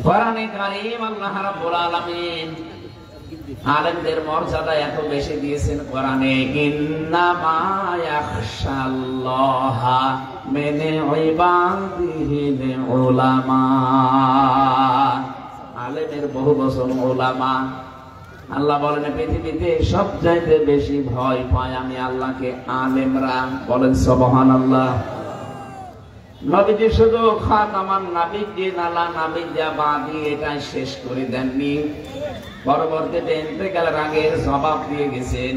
কোরআনে কারীম আল্লাহ রাব্বুল আলামিন আলেমদের মর্যাদা এত বেশি দিয়েছেন কোরআনে, ইন্নামা ইয়াখশাল্লাহা মিন ইবাদিহিল উলামা। আলেমের বহু বচন উলামা। আল্লাহ বলেন পৃথিবীতে সবচাইতে বেশি ভয় পায় আমি আল্লাহকে আলেমরা। বলেন সুবহানাল্লাহ। নবীজি শুধু খাতামান নাবিয়্যিন আলা নাবিয়্যা বাদি এটাই শেষ করে দেননি, পরবর্তীতে ইন্তেকালের আগে জবাব দিয়ে গেছেন।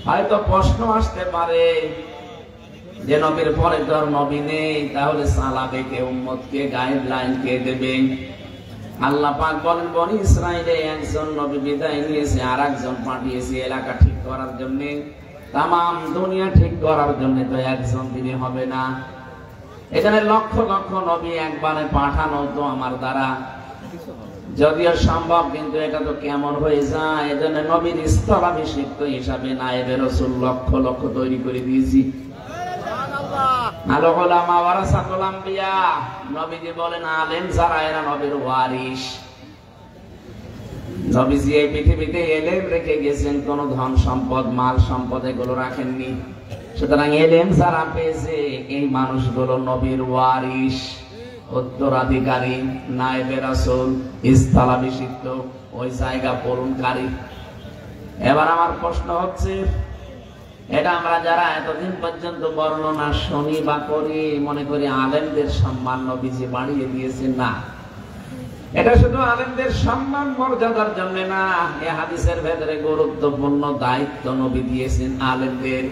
হয়তো প্রশ্ন আসতে পারে যে নবীর পরে তো আর নবী নেই, তাহলে চালাবে কে? উম্মতকে গাইডলাইন কে দেবে? আল্লাহ পাক বলেন বনি ইসরাইলে একজন নবী বিদায় নিয়েছে, আর একজন পাঠিয়েছে এলাকা ঠিক করার জন্য, তামাম দুনিয়া ঠিক করার জন্য। তো একজন তিনি হবে না, এখানে লক্ষ লক্ষ নবী একবারে পাঠানো তো আমার দ্বারা যদিও সম্ভব, কিন্তু এটা তো কেমন হয়ে যায়। এজন্য নবীর স্থলাভিষিক্ত হিসাবে নায়েবে রাসূল লক্ষ লক্ষ তৈরি করে দিয়েছি। আল উলামা ওয়ারাসাতুল আম্বিয়া, নবীজি বলেন আলেম যারা এরা নবীর ওয়ারিস। নবীজি এই পৃথিবীতে এলেম রেখে গেছেন, কোন ধন সম্পদ মাল সম্পদ এগুলো রাখেননি। সুতরাং এলেম যারা পেয়েছে এই মানুষগুলো নবীর ওয়ারিস, উত্তরাধিকারী, নায়েবে রাসূল, স্থলাভিষিক্ত, ওই জায়গা পূরণকারী। এবার আমার প্রশ্ন হচ্ছে, এটা আমরা যারা এতদিন পর্যন্ত বর্ণনা শুনি বা করি, মনে করি আলেমদের সম্মান নবীজি বাড়িয়ে দিয়েছেন। না, এটা শুধু আলেমদের সম্মান মর্যাদার জন্য না, এই হাদিসের ভেতরে গুরুত্বপূর্ণ দায়িত্ব নবী দিয়েছেন আলেমদের।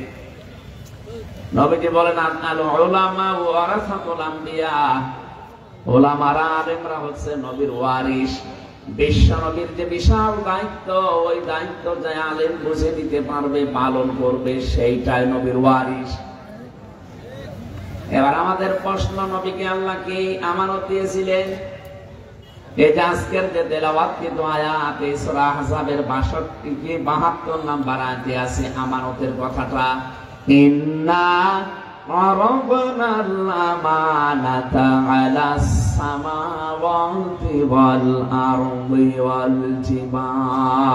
নবীজি বলেন আল উলামা ওয়ারাসাতুল আম্বিয়া, ওলামারা আলেমরা হচ্ছে নবীর ওয়ারিস। বিশ্ব নবীর যে বিশাল দায়িত্ব, ওই দায়িত্ব যে আলেম বুঝে দিতে পারবে, পালন করবে, সেইটাই নবীর ওয়ারিস। এবার আমাদের প্রশ্ন, নবীকে আল্লাহ কি আমানত দিয়েছিলেন? এই যে আজকের যে তেলাওয়াতকৃত আয়াত, এই সূরা আহজাবের 72 নম্বর আয়াতে আছে আমানতের কথাটা। ইন্না عرضنا الأمانة على السماوات والأرض والجبال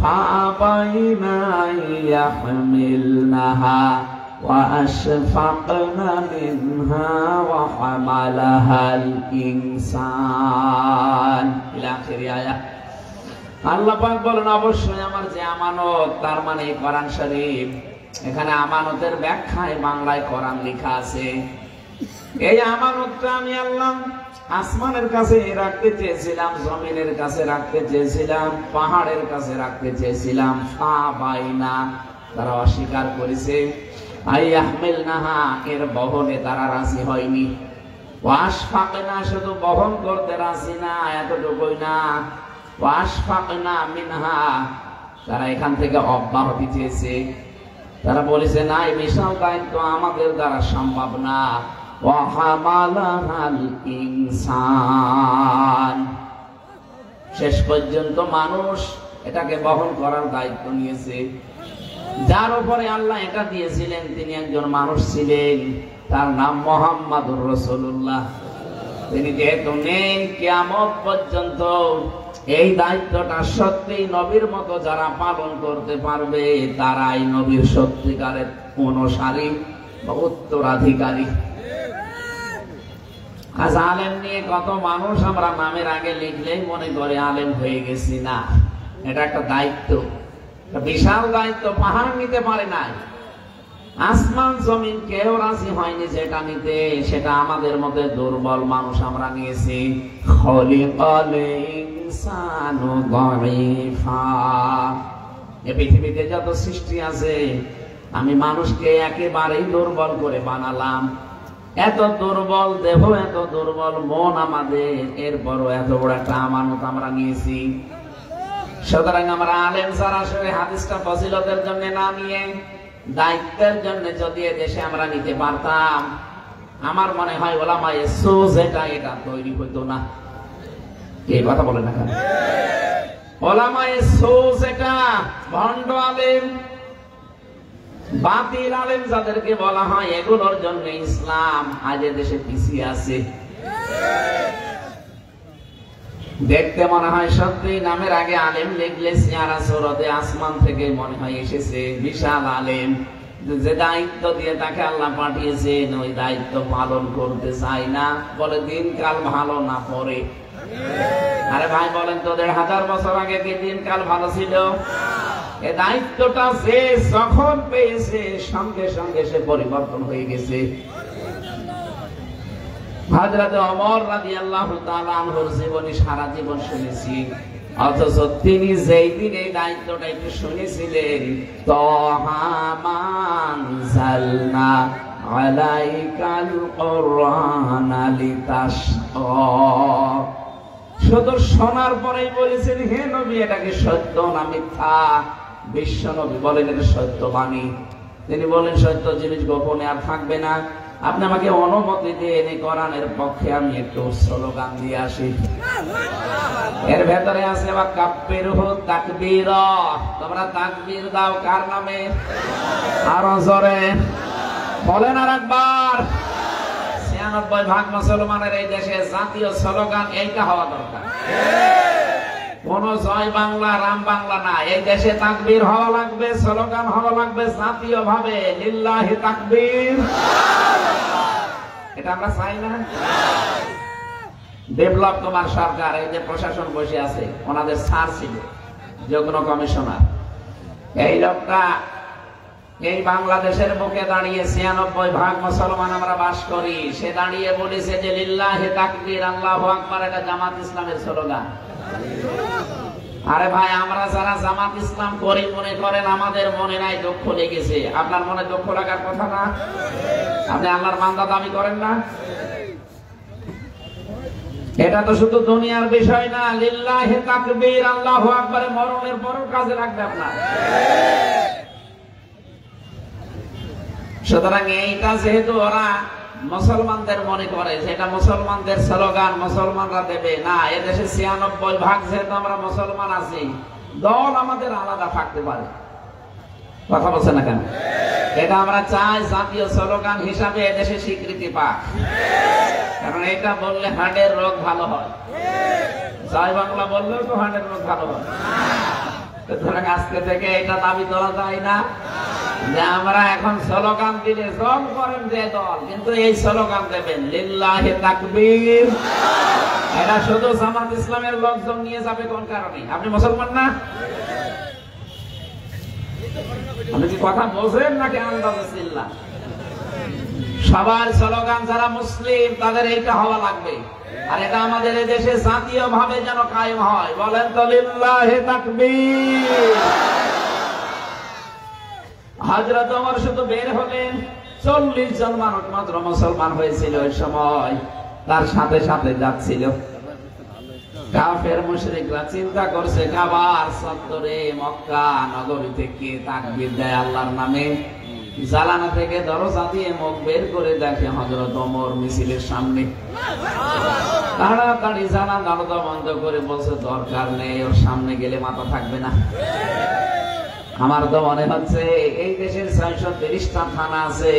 فأبين أن يحملنها وأشفقن منها وحملها الإنسان إلى آخر آية। আল্লাহ পাক বলেন অবশ্যই আমার যে আমানত, তার মানে কোরআন শরীফ। এখানে আমানতের ব্যাখ্যায় বাংলায় কোরআন লেখা আছে। এই আমানতটা আমি আল্লাহ আসমানের কাছে রাখতে চেয়েছিলাম, জমিনের কাছে রাখতে চেয়েছিলাম, পাহাড়ের কাছে রাখতে চেয়েছিলাম। ফাবাইনা, তারা অস্বীকার করেছে। আইয়াহমিলনাহা, এর বহনে তারা রাজি হয়নি। ওয়াশফাকনা, শুধু বহন করতে রাজি না, এতটুকুই না। ওয়াশফাকনা মিনহা, তারা এখান থেকে অব্যাহতি চেয়েছে। তারা বলেছে না, এই বিশাল দায়িত্ব আমাদের দ্বারা সম্ভব না। ওয়াহামালাহাল ইনসান, শেষ পর্যন্ত মানুষ এটাকে বহন করার দায়িত্ব নিয়েছে। যার উপরে আল্লাহ এটা দিয়েছিলেন তিনি একজন মানুষ ছিলেন, তার নাম মুহাম্মাদুর রাসূলুল্লাহ। তিনি যেহেতু নেই, কিয়ামত পর্যন্ত এই দায়িত্বটা সত্যি নবীর মতো যারা পালন করতে পারবে, তারাই নবীর সত্যিকারের অনুসারী বা উত্তরাধিকারী। আজ আলেম নিয়ে কত মানুষ আমরা নামের আগে লিখলেই মনে করে আলেম হয়ে গেছি। না, এটা একটা দায়িত্ব, বিশাল দায়িত্ব। পাহাড় নিতে পারে নাই, আসমান জমিন কেউ রাজি হয়নি যেটা নিতে, সেটা আমাদের মধ্যে দুর্বল মানুষ আমরা নিয়েছি। খলিকাল ইনসানু দাঈফা, এই পৃথিবীতে যত সৃষ্টি আছে আমি মানুষকে একেবারেই দুর্বল করে বানালাম। এত দুর্বল দেহ, এত দুর্বল মন আমাদের, এরপরও এত বড় একটা আমানত আমরা নিয়েছি। সুতরাং আমরা আলেম যারা আসলে হাদিসটা ফজিলতের জন্য না নিয়ে দায়িত্বের জন্য যদি দেশে আমরা নিতে পারতাম, আমার মনে হয় ওলামায়ে সু যেটা, এটা তৈরি হইতো না। এই কথা বলে না কেন? ওলামায়ে সু যেটা, ভণ্ড আলেম, বাতিল আলেম যাদেরকে বলা হয়, এগুলোর জন্য ইসলাম আজ দেশে পিছিয়ে আছে। দেখতে মনে হয় সত্যি নামের আগে আলেম লিখলে চেহারা সুরতে আসমান থেকে মনে হয় এসেছে বিশাল আলেম। যে দায়িত্ব দিয়ে তাকে আল্লাহ পাঠিয়েছেন, ওই দায়িত্ব পালন করতে চায় না, বলে দিনকাল ভালো না পরে। আরে ভাই বলেন, তোদের 1000 বছর আগে কি দিনকাল ভালো ছিল? এই দায়িত্বটা সে যখন পেয়েছে সঙ্গে সঙ্গে সে পরিবর্তন হয়ে গেছে। হযরত ওমর রাদিয়াল্লাহু তাআলা আনহুর জীবনী সারা জীবন শুনেছি, অথচ তিনি যেই দিন এই দায়িত্বটা একটু শুনেছিলেন, তাহা মানজালনা আলাইকাল কুরআনা লিতাশকা, শুধু শোনার পরেই বলেছেন, হে নবী এটাকে সত্য না মিথ্যা? বিশ্ব নবী বলেন এটা সত্য বাণী। তিনি বলেন সত্য জিনিস গোপনে আর থাকবে না। আপনি আমাকে অনুমতি দিয়ে এই কোরআনের পক্ষে আমি একটু স্লোগান দিয়ে আসি। এর ভেতরে আছে বা কাব্বির হু তাকবীর, তোমরা তাকবীর দাও কার নামে? আরো জোরে বলেন আর একবার। ৯৬% মুসলমানের এই দেশে জাতীয় স্লোগান এইটা হওয়া দরকার। কোন জয় বাংলা রাম বাংলা না, এই দেশে তাকবীর হওয়া লাগবে, স্লোগান হওয়া লাগবে জাতীয় ভাবে, লিল্লাহি তাকবীর। এটা আমরা চাই না? ডেভেলপ তোমার সরকার, এই যে প্রশাসন বসে আছে, ওনাদের স্যার ছিল যুগ্ম কমিশনার। এই লোকটা এই বাংলাদেশের বুকে দাঁড়িয়ে ৯৬% মুসলমান আমরা বাস করি, সে দাঁড়িয়ে বলেছে যে লিল্লাহি তাকবীর, আল্লাহু আকবার, এটা জামাত ইসলামের স্লোগান। আরে ভাই, আমরা যারা জামাত ইসলাম করি মনে করেন আমাদের মনে নাই দুঃখ লেগেছে। আপনার মনে দুঃখ লাগার কথা না? আপনি আল্লাহর বান্দা দাবি করেন না? এটা তো শুধু দুনিয়ার বিষয় না, লিল্লাহি তাকবীর, আল্লাহু আকবার মরণের পরও কাজে লাগবে আপনার। সুতরাং এইটা যেহেতু ওরা মুসলমানদের মনে করে সেটা মুসলমানদের স্লোগান, মুসলমানরা দেবে না। এদেশে ৯৬% যেহেতু আমরা মুসলমান আছি, দল আমাদের আলাদা থাকতে পারে, কথা বলছে না কেন? এটা আমরা চাই জাতীয় স্লোগান হিসাবে এদেশে স্বীকৃতি পাক, কারণ এটা বললে হার্টের রোগ ভালো হয়। জয় বাংলা বললেও তো হার্টের রোগ ভালো হয়। সুতরাং আজকে থেকে এটা দাবি তোলা যায় না যে আমরা এখন স্লোগান দিলে জল করেন যে দল, কিন্তু এই স্লোগান দেবেন লিল্লাহি তাকবীর। এটা শুধু জামাত ইসলামের লোকজন নিয়ে যাবে কোন কারণে? আপনি মুসলমান না? আপনি কি কথা বোঝেন নাকি আন্দাজে চিল্লান? সবার স্লোগান যারা মুসলিম তাদের এইটা হওয়া লাগবে, আর এটা আমাদের এই দেশে জাতীয় ভাবে যেন কায়েম হয়। বলেন তো লিল্লাহি তাকবীর। হযরত ওমর শুধু বের হলেন, ৪০ জন মানুষ মাত্র মুসলমান হয়েছিল ওই সময়, তার সাথে সাথে যাচ্ছিল কাফের মুশরিকরা। চিন্তা করছে কাবার চত্বরে মক্কা নগরী থেকে তাকবীর দেয় আল্লাহর নামে, জালানা থেকে দরজা দিয়ে মুখ বের করে দেখে হযরত ওমর মিছিলের সামনে। তাড়াতাড়ি জানা দরজা বন্ধ করে বলছে দরকার নেই, ওর সামনে গেলে মাথা থাকবে না। আমার তো মনে হচ্ছে এই দেশের ৬৩০টা থানা আছে,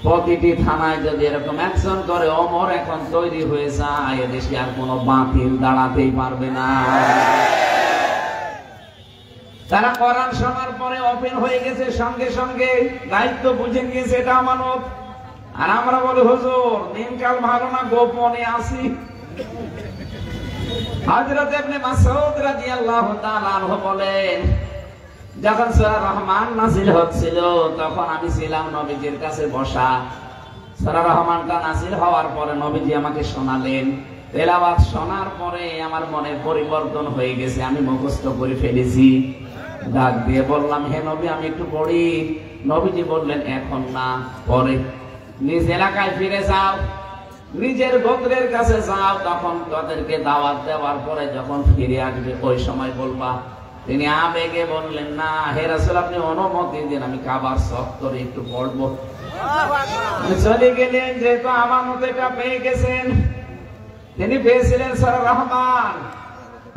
প্রতিটি থানায় যদি এরকম অ্যাকশন করে ওমর এখন তৈরি হয়ে যায়, এদেশে আর কোনো বাতিল দাঁড়াতেই পারবে না। তারা কোরআন শোনার পরে ওপেন হয়ে গেছে, সঙ্গে সঙ্গে দায়িত্ব বুঝে নিয়েছে এটা আমানত। আর আমরা বলি হুজুর দিনকাল ভালো না, গোপনে আসি। হযরত ইবনে মাসউদ রাদিয়াল্লাহু তাআলা আনহু বলেন, যখন সূরা রহমান নাযিল হচ্ছিল তখন আমি ছিলাম নবীজির কাছে বসা। সূরা রহমানটা নাযিল হওয়ার পরে নবীজি আমাকে শোনালেন, তেলাওয়াত শোনার পরে আমার মনে পরিবর্তন হয়ে গেছে, আমি মুখস্থ করে ফেলেছি। ডাক দিয়ে বললাম, হে নবী আমি একটু পড়ি। নবীজি বললেন, এখন না, পরে। নিজ এলাকায় ফিরে যাও, নিজের গোত্রের কাছে যাও, তখন তাদেরকে দাওয়াত দেওয়ার পরে যখন ফিরে আসবে ওই সময় বলবা। তিনি আবেগে বললেন, না হে রাসূল আপনি অনুমতি দিন, আমি কাবার চত্বরে একটু পড়বো। চলে গেলেন, যেহেতু আমানত এটা পেয়ে গেছেন। তিনি পেয়েছিলেন সূরা রহমান,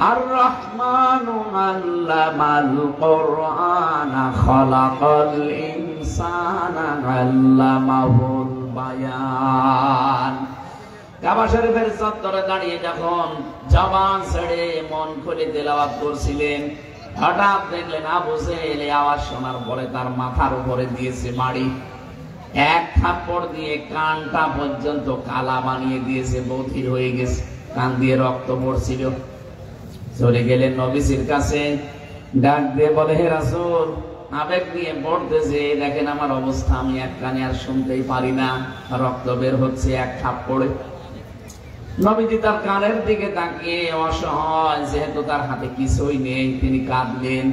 আর রহমানু আল্লামাল কুরআনা খালাকাল ইনসানা আল্লামাহুল বায়ান। কাবা শরীফের চত্বরে দাঁড়িয়ে যখন জবান ছেড়ে মন খুলে তেলাওয়াত করছিলেন, হঠাৎ দেখলেন আবু জেহেল আওয়াজ শোনার পরে তার মাথার উপরে দিয়েছে বাড়ি, এক থাপ্পড় দিয়ে কানটা পর্যন্ত কালা বানিয়ে দিয়েছে, বধির হয়ে গেছে, কান দিয়ে রক্ত পড়ছিল। চলে গেলেন নবীজির কাছে, ডাক দিয়ে বলে, হে রাসূল আবেগ নিয়ে পড়তেছে, দেখেন আমার অবস্থা, আমি এক কানে আর শুনতেই পারি না, রক্ত বের হচ্ছে এক থাপ্পড়ে। নবীজি তার কানের দিকে তাকিয়ে অসহায়, যেহেতু তার হাতে কিছুই নেই, তিনি কাঁদলেন।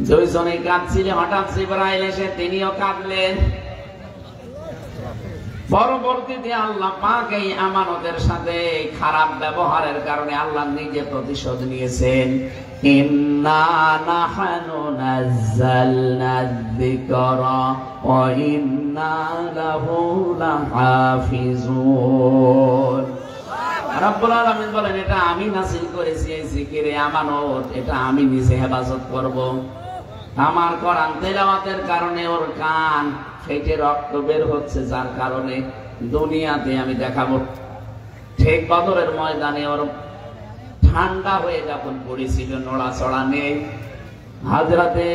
দুইজনেই কাঁদছিলেন, হঠাৎ জিবরাইল এসে তিনিও কাঁদলেন। পরবর্তীতে আল্লাহ পাক এই আমানতের সাথে খারাপ ব্যবহারের কারণে আল্লাহ নিজে প্রতিশোধ নিয়েছেন। ইন্না নাহনু নাযালনা যিকরা ওয়া ইন্না লাহু লাহাফিজুন। রাব্বুল আলামিন বলেন, এটা আমি নাযিল করেছি, এই জিকিরে আমানত, এটা আমি নিজে হেফাজত করব। আমার কোরআন তেলাওয়াতের কারণে ওর কান ফেটে রক্ত বের হচ্ছে, যার কারণে দুনিয়াতে আমি দেখাবো। ঠিক বদরের ময়দানে ওর ঠান্ডা হয়ে যখন পড়েছিল, নড়াচড়া নেই। হযরতে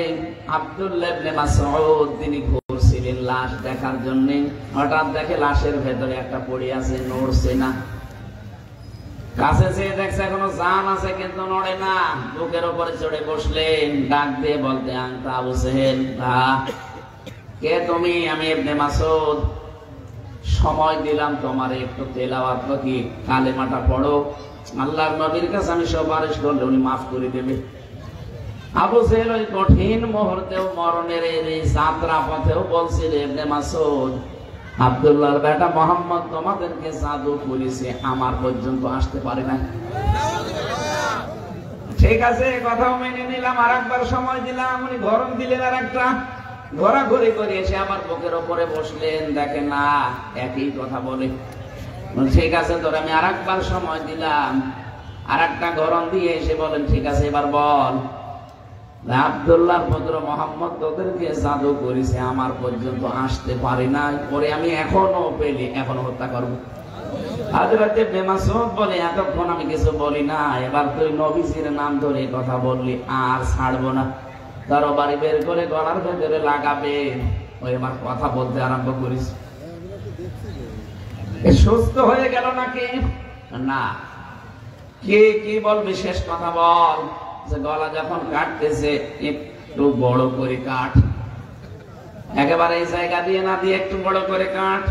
আব্দুল্লাহ ইবনে মাসউদ তিনি ঘুরছিলেন লাশ দেখার জন্য, হঠাৎ দেখে লাশের ভেতরে একটা পড়ে আছে, নড়ছে না। কাছে যেয়ে দেখছে এখনো জান আছে কিন্তু নড়ে না। বুকের উপরে চড়ে বসলেন, ডাক দিয়ে বলতে, আনতা আবু সেহেল, কে তুমি? আমি ইবনে মাসউদ। সময় দিলাম তোমার একটু তেলাওয়াত কি কালেমাটা পড়ো, আল্লাহর নবীর কাছে আমি সুপারিশ করলে উনি মাফ করে দেবে। আবু সেহেল ওই কঠিন মুহূর্তেও, মরণের এই যাত্রা পথেও বলছিল, ইবনে মাসউদ, আব্দুল্লাহর বেটা মোহাম্মদ তোমাদেরকে জাদু করেছে, আমার পর্যন্ত আসতে পারে না। ঠিক আছে, কথাও মেনে নিলাম, আর একবার সময় দিলাম। উনি গরম দিলেন, আর একটা ঘোরাঘুরি করে এসে আবার বুকের ওপরে বসলেন, দেখেন না একই কথা বলে। ঠিক আছে, তোর আমি আর একবার সময় দিলাম। আর একটা গরম দিয়ে এসে বলেন, ঠিক আছে এবার বল। আব্দুল্লাহর পুত্র মোহাম্মদ তোদেরকে জাদু করেছে, আমার পর্যন্ত আসতে পারি না, পরে আমি এখনো পেলে এখনো হত্যা করব। হযরত ইবনে মাসউদ বলে, এতক্ষণ আমি কিছু বলি না, এবার তুই নবীজির নাম ধরে কথা বললি, আর ছাড়বো না। তরবারি বের করে গলার ভেতরে লাগাবে, ওই আমার কথা বলতে আরম্ভ করিস। সুস্থ হয়ে গেল নাকি? না। কে কি বলবে? শেষ কথা বল। যে গলা যখন কাটতেছে, একটু বড় করে কাট, একেবারে এই জায়গা দিয়ে না দিয়ে একটু বড় করে কাট,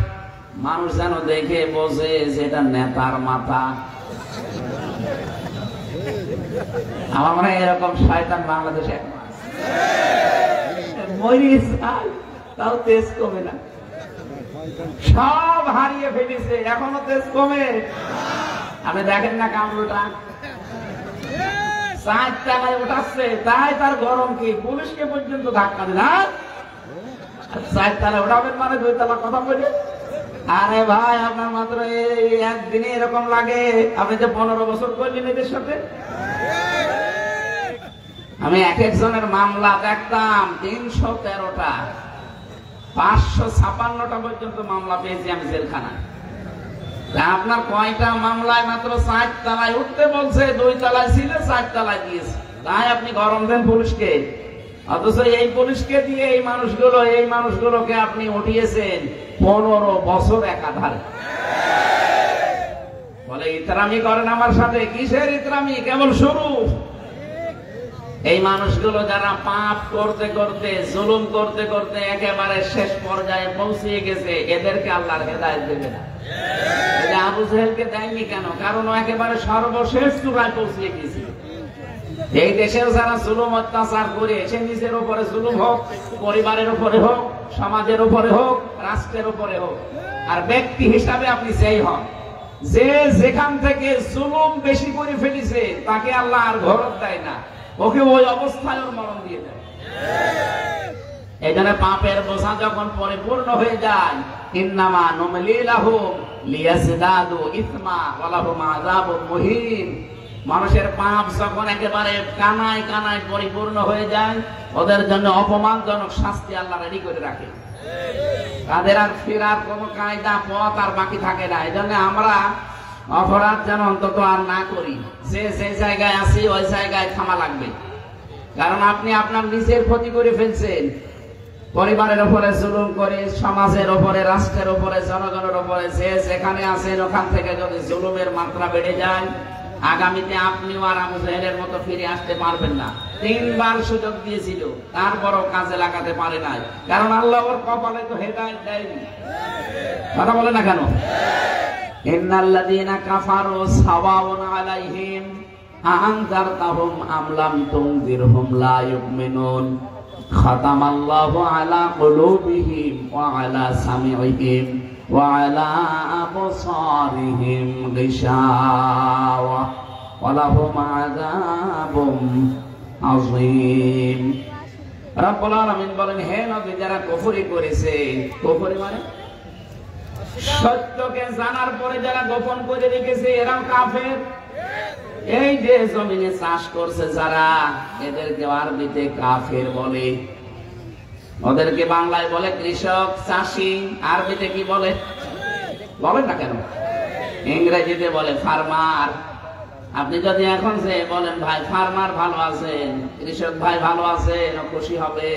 মানুষ যেন দেখে বোঝে যে এটা নেতার মাথা। আমার মনে হয় এরকম শয়তান বাংলাদেশে তাও তেজ কমে না, সব হারিয়ে ফেলেছে, এখনো তেজ কমে। আপনি দেখেন না কামড়টা 4 টাকায় উঠাচ্ছে, তাই তার গরম কি? পুলিশকে পর্যন্ত ধাক্কা দিন। 4 তলায় উঠাবেন মানে 2 তলা কথা বলে। আরে ভাই, আপনার মাত্র এই একদিনে এরকম লাগে? আপনি যে 15 বছর করলেন এদের সাথে। আমি এক একজনের মামলা দেখতাম 313টা, 556টা পর্যন্ত মামলা পেয়েছি আমি জেলখানায়। আপনার কয়টা মামলায় মাত্র 4 তলায় উঠতে বলছে, 2 তলায় ছিল, 4 তলায় দিয়েছে, তাই আপনি গরম দেন পুলিশকে। অথচ এই পুলিশকে দিয়ে এই মানুষগুলোকে আপনি উঠিয়েছেন 15 বছর একাধারে। বলে ইতরামি করেন আমার সাথে। কিসের ইতরামি? কেবল শুরু। এই মানুষগুলো যারা পাপ করতে করতে, জুলুম করতে করতে একেবারে শেষ পর্যায়ে পৌঁছে গেছে, এদেরকে আল্লাহর হেদায়েত দেবে না। আবু জেহেলকে দেয়নি কেন? কারণ ও একেবারে সর্বশেষ চূড়ায় পৌঁছে গেছে। এই দেশেও যারা জুলুম অত্যাচার করে, সে নিজের উপরে জুলুম হোক, পরিবারের উপরে হোক, সমাজের উপরে হোক, রাষ্ট্রের উপরে হোক, আর ব্যক্তি হিসাবে আপনি যেই হন, যে যেখান থেকে জুলুম বেশি করে ফেলেছে তাকে আল্লাহ আর ঘরত দেয় না, ওকে ওই অবস্থায় ওর মরণ দিয়ে দেয়। এই জন্য পাপের বোঝা যখন পরিপূর্ণ হয়ে যায়, ইন্নামা নুমলি লাহুম লিয়াজদাদু ইসমা ওয়া লাহুম আযাবুম মুহিন। মানুষের পাপ যখন একেবারে কানায় কানায় পরিপূর্ণ হয়ে যায়, ওদের জন্য অপমানজনক শাস্তি আল্লাহ রেডি করে রাখে। তাদের আর ফেরার কোনো কায়দা পথ আর বাকি থাকে না। এই জন্য আমরা অপরাধ যেন অন্তত আর না করি। যে জায়গায় আছি ওই জায়গায় থামা লাগবে। কারণ আপনি আপনার নিজের ক্ষতি করে ফেলছেন। পরিবারের উপরে জুলুম করে, সমাজের উপরে, রাষ্ট্রের উপরে, জনগণের উপরে, যে যেখানে আছেন ওখান থেকে যদি জুলুমের মাত্রা বেড়ে যায়, আগামীতে আপনিও আর আবু জেহেলের মতো ফিরে আসতে পারবেন না। 3 বার সুযোগ দিয়েছিল, তারপরও কাজে লাগাতে পারে নাই। কারণ আল্লাহ ওর কপালে তো হেদায়েত দেয়নি। কথা বলে না কেন? ইন্নাল্লাযীনা কাফারু সাওয়াউন আলাইহিম আনজারতাহুম আম লাম তুনজিরহুম লা ইউমিনুন খাতামাল্লাহু আলা কুলুবিহিম ওয়া আলা সামিইহিম وعلى أبصارهم غشاوة ولهم عذاب عظيم রব্বুল আলামিন বলেন, হে নবী, যারা কুফরি করেছে, কুফরি মানে সত্যকে জানার পরে যারা গোপন করে রেখেছে, এরা কাফের। এই যে জমিনে চাষ করছে যারা, এদেরকে আরবিতে কাফের বলে, ওদেরকে বাংলায় বলে কৃষক, চাষি। আরবিতে কি বলে বলেন না কেন? ইংরেজিতে বলে ফার্মার। আপনি যদি এখন যে বলেন, ভাই ফার্মার ভালো আছেন, কৃষক ভাই ভালো আছেন, খুশি হবে।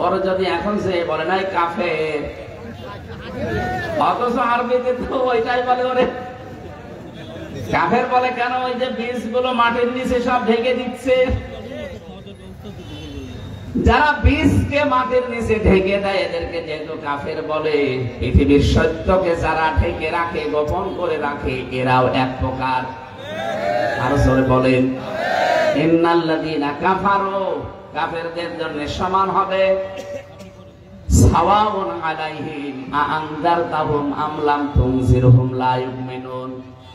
ওর যদি এখন যে বলে নাই কাফের, অথচ আরবিতে তো ওইটাই বলে। ওরে কাফের বলে কেন? ওই যে বীজগুলো মাটির নিচে সব ঢেকে দিচ্ছে। যারা বীজকে মাটির নিচে ঢেকে দেয়, এদেরকে যেহেতু কাফের বলে। পৃথিবীর সত্যকে যারা ঢেকে রাখে, গোপন করে রাখে, এরাও এক প্রকার। আরো জোরে বলেন, ইন্নাল্লাযীনা কাফারু, কাফেরদের জন্য সমান হবে। সাওয়াউন আলাইহিম আ'আনযারতাহুম আম লাম তুনজিরহুম লা ইউমিনুন।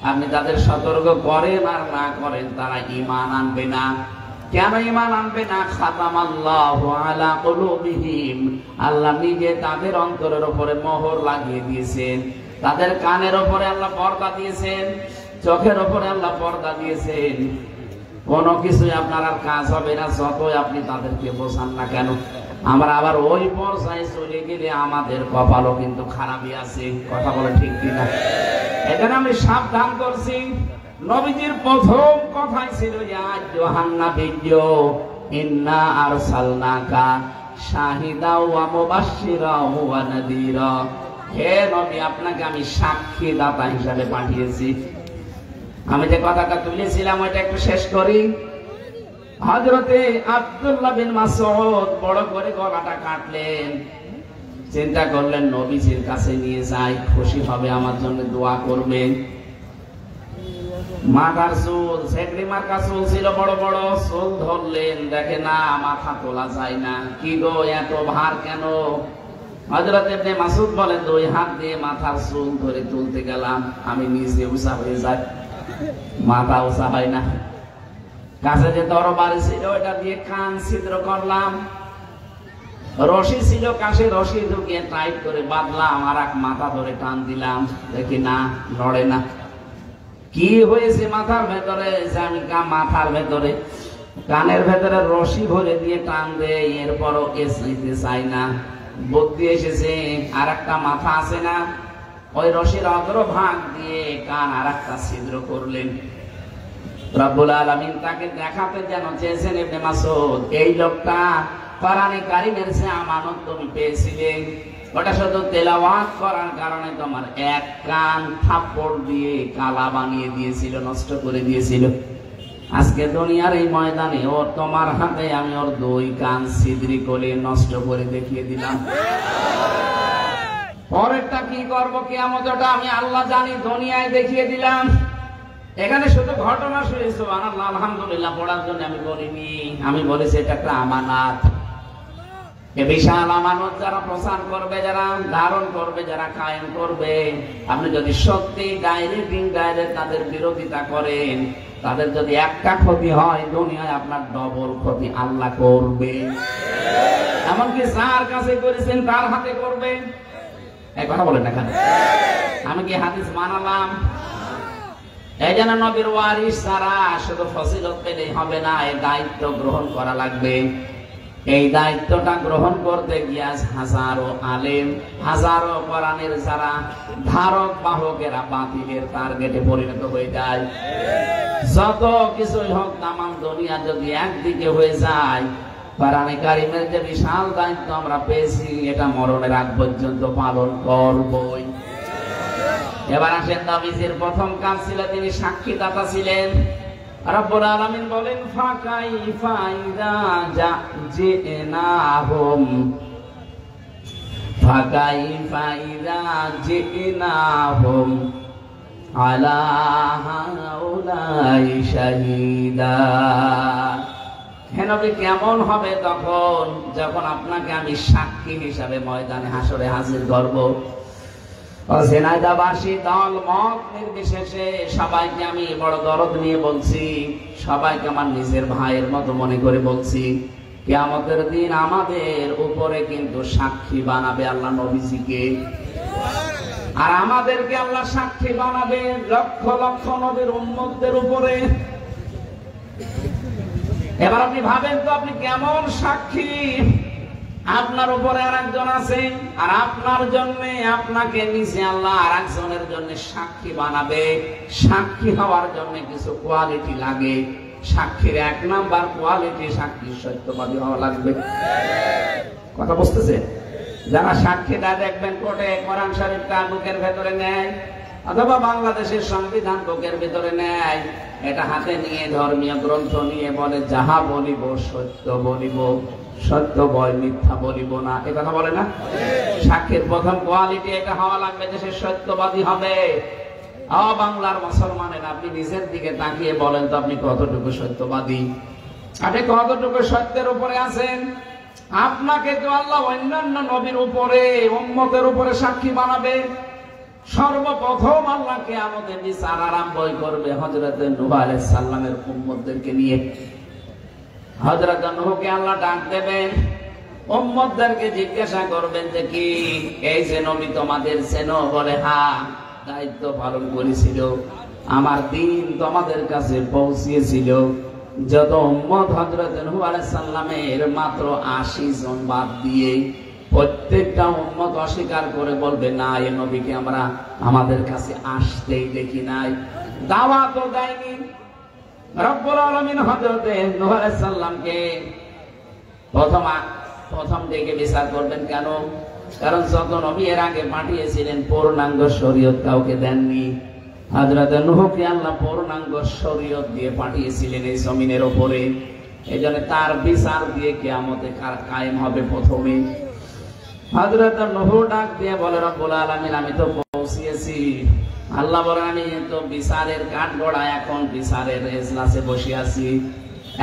আপনি তাদের সতর্ক করেন আর না করেন, তারা ঈমান আনবে না। কেন ঈমান আনবে না? খাতামাল্লাহু আলা কুলুবিহিম, আল্লাহ নিজে তাদের অন্তরের উপরে মোহর লাগিয়ে দিয়েছেন। তাদের কানের উপরে আল্লাহ পর্দা দিয়েছেন, চোখের উপরে আল্লাহ পর্দা দিয়েছেন। কোনো কিছুই আপনার আর কাজ হবে না, যতই আপনি তাদেরকে বোঝান না কেন। আমরা আবার ওই পর্যায়ে চলে গেলে আমাদের কপালও কিন্তু খারাপই আছে। কথা বলে ঠিক কিনা? এখানে আমি সাবধান করছি। নবীজির প্রথম কথাই ছিল, ইয়া আইয়ুহান্নাবিয়্যু ইন্না আরসালনাকা শাহিদাও ওয়া মুবাশশিরাও ওয়া নাযীরা। হে নবী, আপনাকে আমি সাক্ষী দাতা হিসাবে পাঠিয়েছি। আমি যে কথাটা তুলেছিলাম ওইটা একটু শেষ করি। হযরতে আব্দুল্লাহ বিন মাসউদ বড় করে গলাটা কাটলেন, চিন্তা করলেন নবীজির কাছে নিয়ে যাই, খুশি হবে, আমার জন্য দোয়া করবেন। মাথার চুল, ছেকড়ি মার্কা চুল ছিল, বড় বড় চুল ধরলেন, দেখে না মাথা তোলা যায় না। কি গো, এত ভার কেন? হযরত ইবনে মাসউদ বলেন, দুই হাত দিয়ে মাথার চুল ধরে তুলতে গেলাম, আমি নিজে উঁচা হয়ে যাই, মাথা উঁচা হয় না। কাছে যে তরবারি ছিল, ওটা দিয়ে কান ছিদ্র করলাম। রশি ছিল কাছে, রশি ঢুকিয়ে টাইট করে বাঁধলাম, আর এক মাথা ধরে টান দিলাম, দেখি না, নড়ে না। কি হয়েছে মাথার ভেতরে? মাথার ভেতরে, কানের ভেতরে রশি ভরে দিয়ে টান দেয়, এরপরও এসে চাই না। বুদ্ধি এসেছে, আর একটা মাথা আছে না, ওই রশির অগ্রভাগ দিয়ে কান আর একটা ছিদ্র করলেন। রব্বুল আলামিন তাকে দেখাতে যেন চেয়েছেন, ইবনে মাসউদ, এই লোকটা কোরআনে কারীমের যে আমানত তুমি পেয়েছিলে, ওটা শুধু তেলাওয়াত করার কারণে তোমার এক কান থাপ্পড় দিয়ে কালা বানিয়ে দিয়েছিল, নষ্ট করে দিয়েছিল। আজকে দুনিয়ার এই ময়দানে ও তোমার হাতে আমি ওর দুই কান ছিদ্রি করে নষ্ট করে দেখিয়ে দিলাম। পরেরটা কি করবো কিয়ামতটা আমি আল্লাহ জানি, দুনিয়ায় দেখিয়ে দিলাম। এখানে শুধু ঘটনা শুনে সুবহানাল্লাহ আলহামদুলিল্লাহ পড়ার জন্য আমি বলিনি, আমি বলেছি এটা একটা আমানত। এ বিশাল আমানত যারা প্রচার করবে, যারা ধারণ করবে, যারা কায়েম করবে, আপনি যদি সত্যি ডাইরেক্ট ইনডাইরেক্ট তাদের বিরোধিতা করেন, তাদের যদি একটা ক্ষতি হয়, দুনিয়ায় আপনার ডবল ক্ষতি আল্লাহ করবে। এমনকি যার কাছে করেছেন তার হাতে করবে। এই কথা বলেন না কেন? আমি কি হাদিস মানালাম? এই জন্য নবীর ওয়ারিস ছাড়া শুধু ফজিলত পেলেই হবে না, এই দায়িত্ব গ্রহণ করা লাগবে। এই দায়িত্বটা গ্রহণ করতে গিয়ে হাজারো আলেম, হাজারো কোরআনের যারা ধারক বাহকেরা বাতিলের টার্গেটে পরিণত হয়ে যায়। যত কিছুই হোক, তামাম দুনিয়া যদি একদিকে হয়ে যায়, কোরআনে কারীমের যে বিশাল দায়িত্ব আমরা পেয়েছি, এটা মরণের আগ পর্যন্ত পালন করবই। এবার আসেন, নবীজির প্রথম কাজ ছিল তিনি সাক্ষীদাতা ছিলেন। রব্বুল আলামিন বলেন, ফাকাইফা ইযা জিনাহুম আলা হাউলাই শাহীদা। হে নবী, কেমন হবে তখন যখন আপনাকে আমি সাক্ষী হিসাবে ময়দানে হাসরে হাজির করব। ঝিনাইদহবাসী দল মত নির্বিশেষে সবাইকে আমি বড় দরদ নিয়ে বলছি, সবাইকে আমার নিজের ভাইয়ের মতো মনে করে বলছি, কিয়ামতের দিন আমাদের উপরে কিন্তু সাক্ষী বানাবে আল্লাহ নবীজিকে, আর আমাদেরকে আল্লাহ সাক্ষী বানাবে লক্ষ লক্ষ নবীর উম্মতদের উপরে। এবার আপনি ভাবেন তো, আপনি কেমন সাক্ষী? আপনার উপরে আর একজন আছে, আর আপনার জন্য আপনাকে নিজে আল্লাহ আর একজনের জন্য সাক্ষী বানাবে। সাক্ষী হওয়ার জন্য কিছু কোয়ালিটি লাগে। সাক্ষীর 1 নাম্বার কোয়ালিটি, সাক্ষী সত্যবাদী হওয়া লাগবে। কথা বুঝতেছে? যারা সাক্ষী দেয় দেখবেন কোর্টে কোরআন শরীফটা বুকের ভেতরে নেয়, অথবা বাংলাদেশের সংবিধান বুকের ভেতরে নেয়, এটা হাতে নিয়ে ধর্মীয় গ্রন্থ নিয়ে বলে যাহা বলিব সত্য বলিব, সত্য বয় মিথ্যা বলিব না, এ কথা বলে না? সাক্ষীর প্রথম কোয়ালিটি এটা হওয়া লাগবে যে সে সত্যবাদী হবে। বাংলার মুসলমানের আপনি নিজের দিকে তাকিয়ে বলেন তো, আপনি কতটুকু সত্যবাদী? আপনি কতটুকু সত্যের উপরে আছেন? আপনাকে তো আল্লাহ অন্যান্য নবীর উপরে, উম্মতের উপরে সাক্ষী বানাবে। সর্বপ্রথম আল্লাহ কিয়ামতের বিচার আরম্ভই করবে হযরত নূহ আলাইহিস সালামের উম্মতদেরকে নিয়ে। হযরত নূহকে আল্লাহ ডাক দেবেন, উম্মতদেরকে জিজ্ঞাসা করবেন যে কি এই যে নবী তোমাদের চেনো? বলে হ্যাঁ, দায়িত্ব পালন করেছিল, আমার দিন তোমাদের কাছে পৌঁছিয়েছিল। যত উম্মত হযরত নূহ আলাইহিস সালামের মাত্র 80 জন বাদ দিয়ে প্রত্যেকটা উম্মত অস্বীকার করে বলবে না, এই নবীকে আমরা আমাদের কাছে আসতেই দেখি নাই, দাওয়াতও দেয়নি। রব্বুল আলামিন হযরত নূহ আলাইহিস সালামকে প্রথম ডেকে বিচার করবেন। কেন? কারণ যত নবী এর আগে পাঠিয়েছিলেন পূর্ণাঙ্গ শরীয়ত কাউকে দেননি। হযরত নূহকে আল্লাহ পূর্ণাঙ্গ শরীয়ত দিয়ে পাঠিয়েছিলেন এই জমিনের উপরে। এজন্য তার বিচার দিয়ে কিয়ামতে কায়েম হবে প্রথমে। হযরত নূহ ডাক দিয়ে বলে, রব্বুল আলামিন আমি তো পৌঁছিয়েছি। আল্লাহ বলেন, আমি তো বিচারের কাঠগড়ায় এখন বিচারের এজলাসে বসে আছি,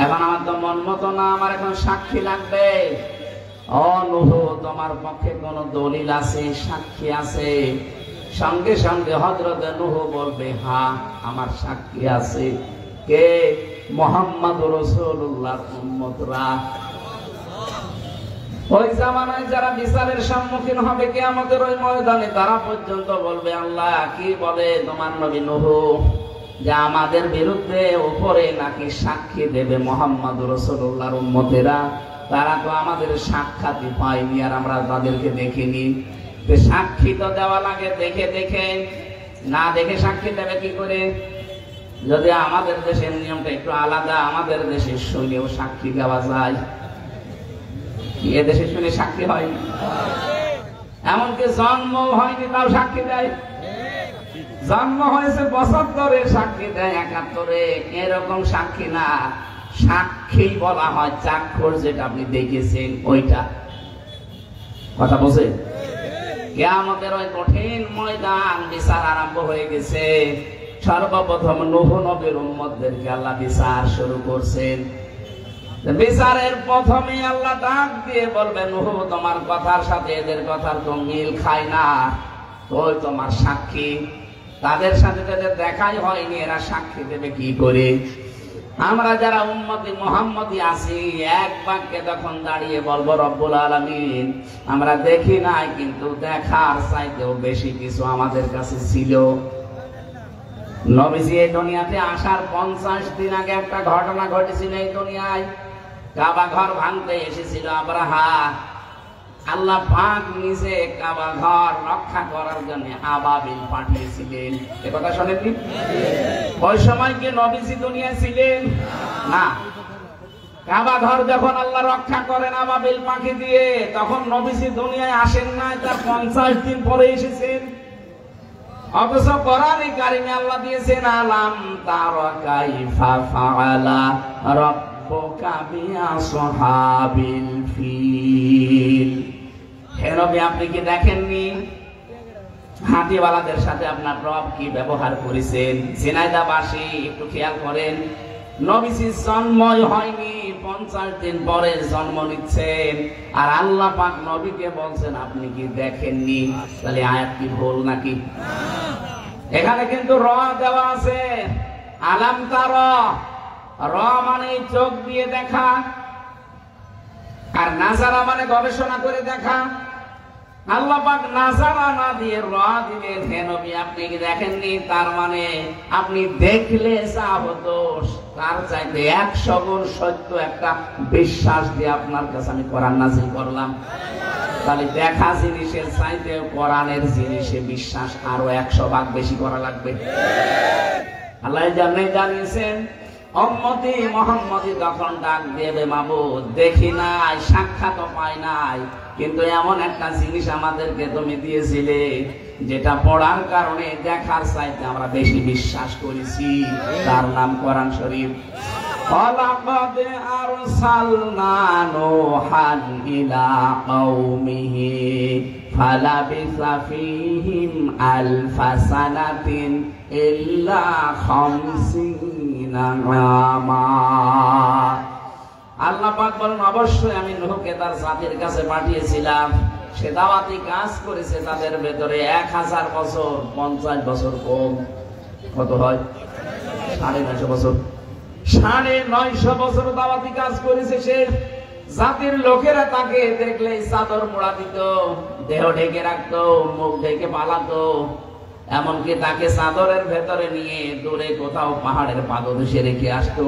এখন আমার তো মন মতো না, আমার এখন সাক্ষী লাগবে। ও নূহ, তোমার পক্ষে কোন দলিল আছে, সাক্ষী আছে? সঙ্গে সঙ্গে হযরত নূহ বলবে, হ্যাঁ আমার সাক্ষী আছে। কে? মুহাম্মদুর রাসূলুল্লাহর উম্মতরা। ওই জামানায় যারা বিচারের সম্মুখীন হবে কিয়ামতের ওই ময়দানে, তারা পর্যন্ত বলবে, আল্লাহ কি বলে তোমার নবী নূহ যে আমাদের বিরুদ্ধে উপরে নাকি সাক্ষী দেবে মুহাম্মদুর রাসূলুল্লাহর উম্মতেরা। তারা তো আমাদের সাক্ষাৎই পায়নি, আর আমরা তাদেরকে দেখিনি। সাক্ষী তো দেওয়া লাগে দেখে দেখে, না দেখে সাক্ষী দেবে কি করে? যদি আমাদের দেশের নিয়মটা একটু আলাদা, আমাদের দেশে শুনেও সাক্ষী দেওয়া যায়। এ দেশে শুনে সাক্ষী হয়, এমনকি জন্ম হয়নি তাও সাক্ষী দেয়। জন্ম হয়েছে 75-এ, সাক্ষী দেয় 71-এ। এরকম সাক্ষী না, সাক্ষী বলা হয় চাক্ষুষ, যেটা আপনি দেখেছেন ওইটা। কথা বলছে? কিয়ামতের ওই কঠিন ময়দান, বিচার আরম্ভ হয়ে গেছে। সর্বপ্রথম নূহ নবীর উম্মতদেরকে আল্লাহ বিচার শুরু করছেন। বিচারের প্রথমে আল্লাহ ডাক দিয়ে বলবে, নূহ তোমার কথার সাথে এদের কথার তো মিল খায় না, ওই তোমার সাক্ষী। তাদের সাথে তাদের দেখাই হয়নি, এরা সাক্ষী দেবে কি করে? আমরা যারা উম্মতি মুহাম্মদী আছি, এক বাক্যে তখন দাঁড়িয়ে বলবো, রব্বুল আলামিন আমরা দেখি নাই, কিন্তু দেখার চাইতেও বেশি কিছু আমাদের কাছে ছিল। নবীজি এই দুনিয়াতে আসার 50 দিন আগে একটা ঘটনা ঘটেছিল এই দুনিয়ায়। কাবা ঘর ভাঙতে এসেছিল আব্রাহা। আল্লাহ পাক নিজে কাবা ঘর রক্ষা করার জন্য আবাবিল পাঠিয়েছিলেন। এ কথা শোনেননি? ওই সময় কি নবীজি দুনিয়ায় ছিলেন? না। কাবা ঘর যখন আল্লাহ রক্ষা করেন আবাবিল পাখি দিয়ে, তখন নবীজি দুনিয়ায় আসেন নাই, তার 50 দিন পরে এসেছেন। অথচ কোরআনে কারিমে আল্লাহ দিয়েছেন, আলাম তারা কাইফা ফাআলা রাব্বুকা বিআসহাবিল ফিল। হে নবী, আপনি কি দেখেননি হাতিওয়ালাদের সাথে আপনার রব কি ব্যবহার করেছেন? ঝিনাইদহবাসী একটু খেয়াল করেন, নবীজি জন্মই হয়নি, 50 দিন পরে জন্ম নিচ্ছেন, আর আল্লাহ পাক নবীকে বলছেন আপনি কি দেখেননি? তাহলে আয়াত কি ভুল নাকি? এখানে কিন্তু র দেওয়া আছে, আলাম তারা। র মানে চোখ দিয়ে দেখা, আর নাজারা মানে গবেষণা করে দেখা। আল্লাহ পাক নাজারা না দিয়ে র দিলেন, হে নবী আপনি কি দেখেননি? তার মানে আপনি দেখলে যা হতো তার চাইতে 100 গুণ সত্য একটা বিশ্বাস দিয়ে আপনার কাছে আমি কোরআন নাযিল করলাম। তাহলে দেখা জিনিসের চাইতে কোরআনের জিনিসে বিশ্বাস আরো 100 ভাগ বেশি করা লাগবে। আল্লাহ জানিয়েছেন উম্মতি মুহাম্মদি তখন ডাক দেবে, মাবুদ দেখি নাই, সাক্ষাৎ পাই নাই, কিন্তু এমন একটা জিনিস আমাদেরকে তুমি দিয়েছিলে যেটা পড়ার কারণে দেখার চাইতে আমরা বেশি বিশ্বাস করেছি, তার নাম কোরআন শরীফ। ওয়ালাকাদ আরসালনা নূহান ইলা কওমিহি ফালাবিসা ফীহিম আলফা সানাতিন ইল্লা 50 আমা। আল্লাহ পাক বলেন অবশ্যই আমি নূহকে তার জাতির কাছে পাঠিয়েছিলাম, সে দাওয়াতি কাজ করেছে তাদের ভেতরে 1000 বছর, 50 বছর কম, কত হয়? 950 বছর। 950 বছর দাওয়াতি কাজ করেছে সে। জাতির লোকেরা তাকে দেখলে চাদর মোড়া দিত, দেহ ঢেকে রাখতো, মুখ ঢেকে পালাতো, এমনকি তাকে চাদরের ভেতরে নিয়ে দূরে কোথাও পাহাড়ের পাদদেশে রেখে আসতো।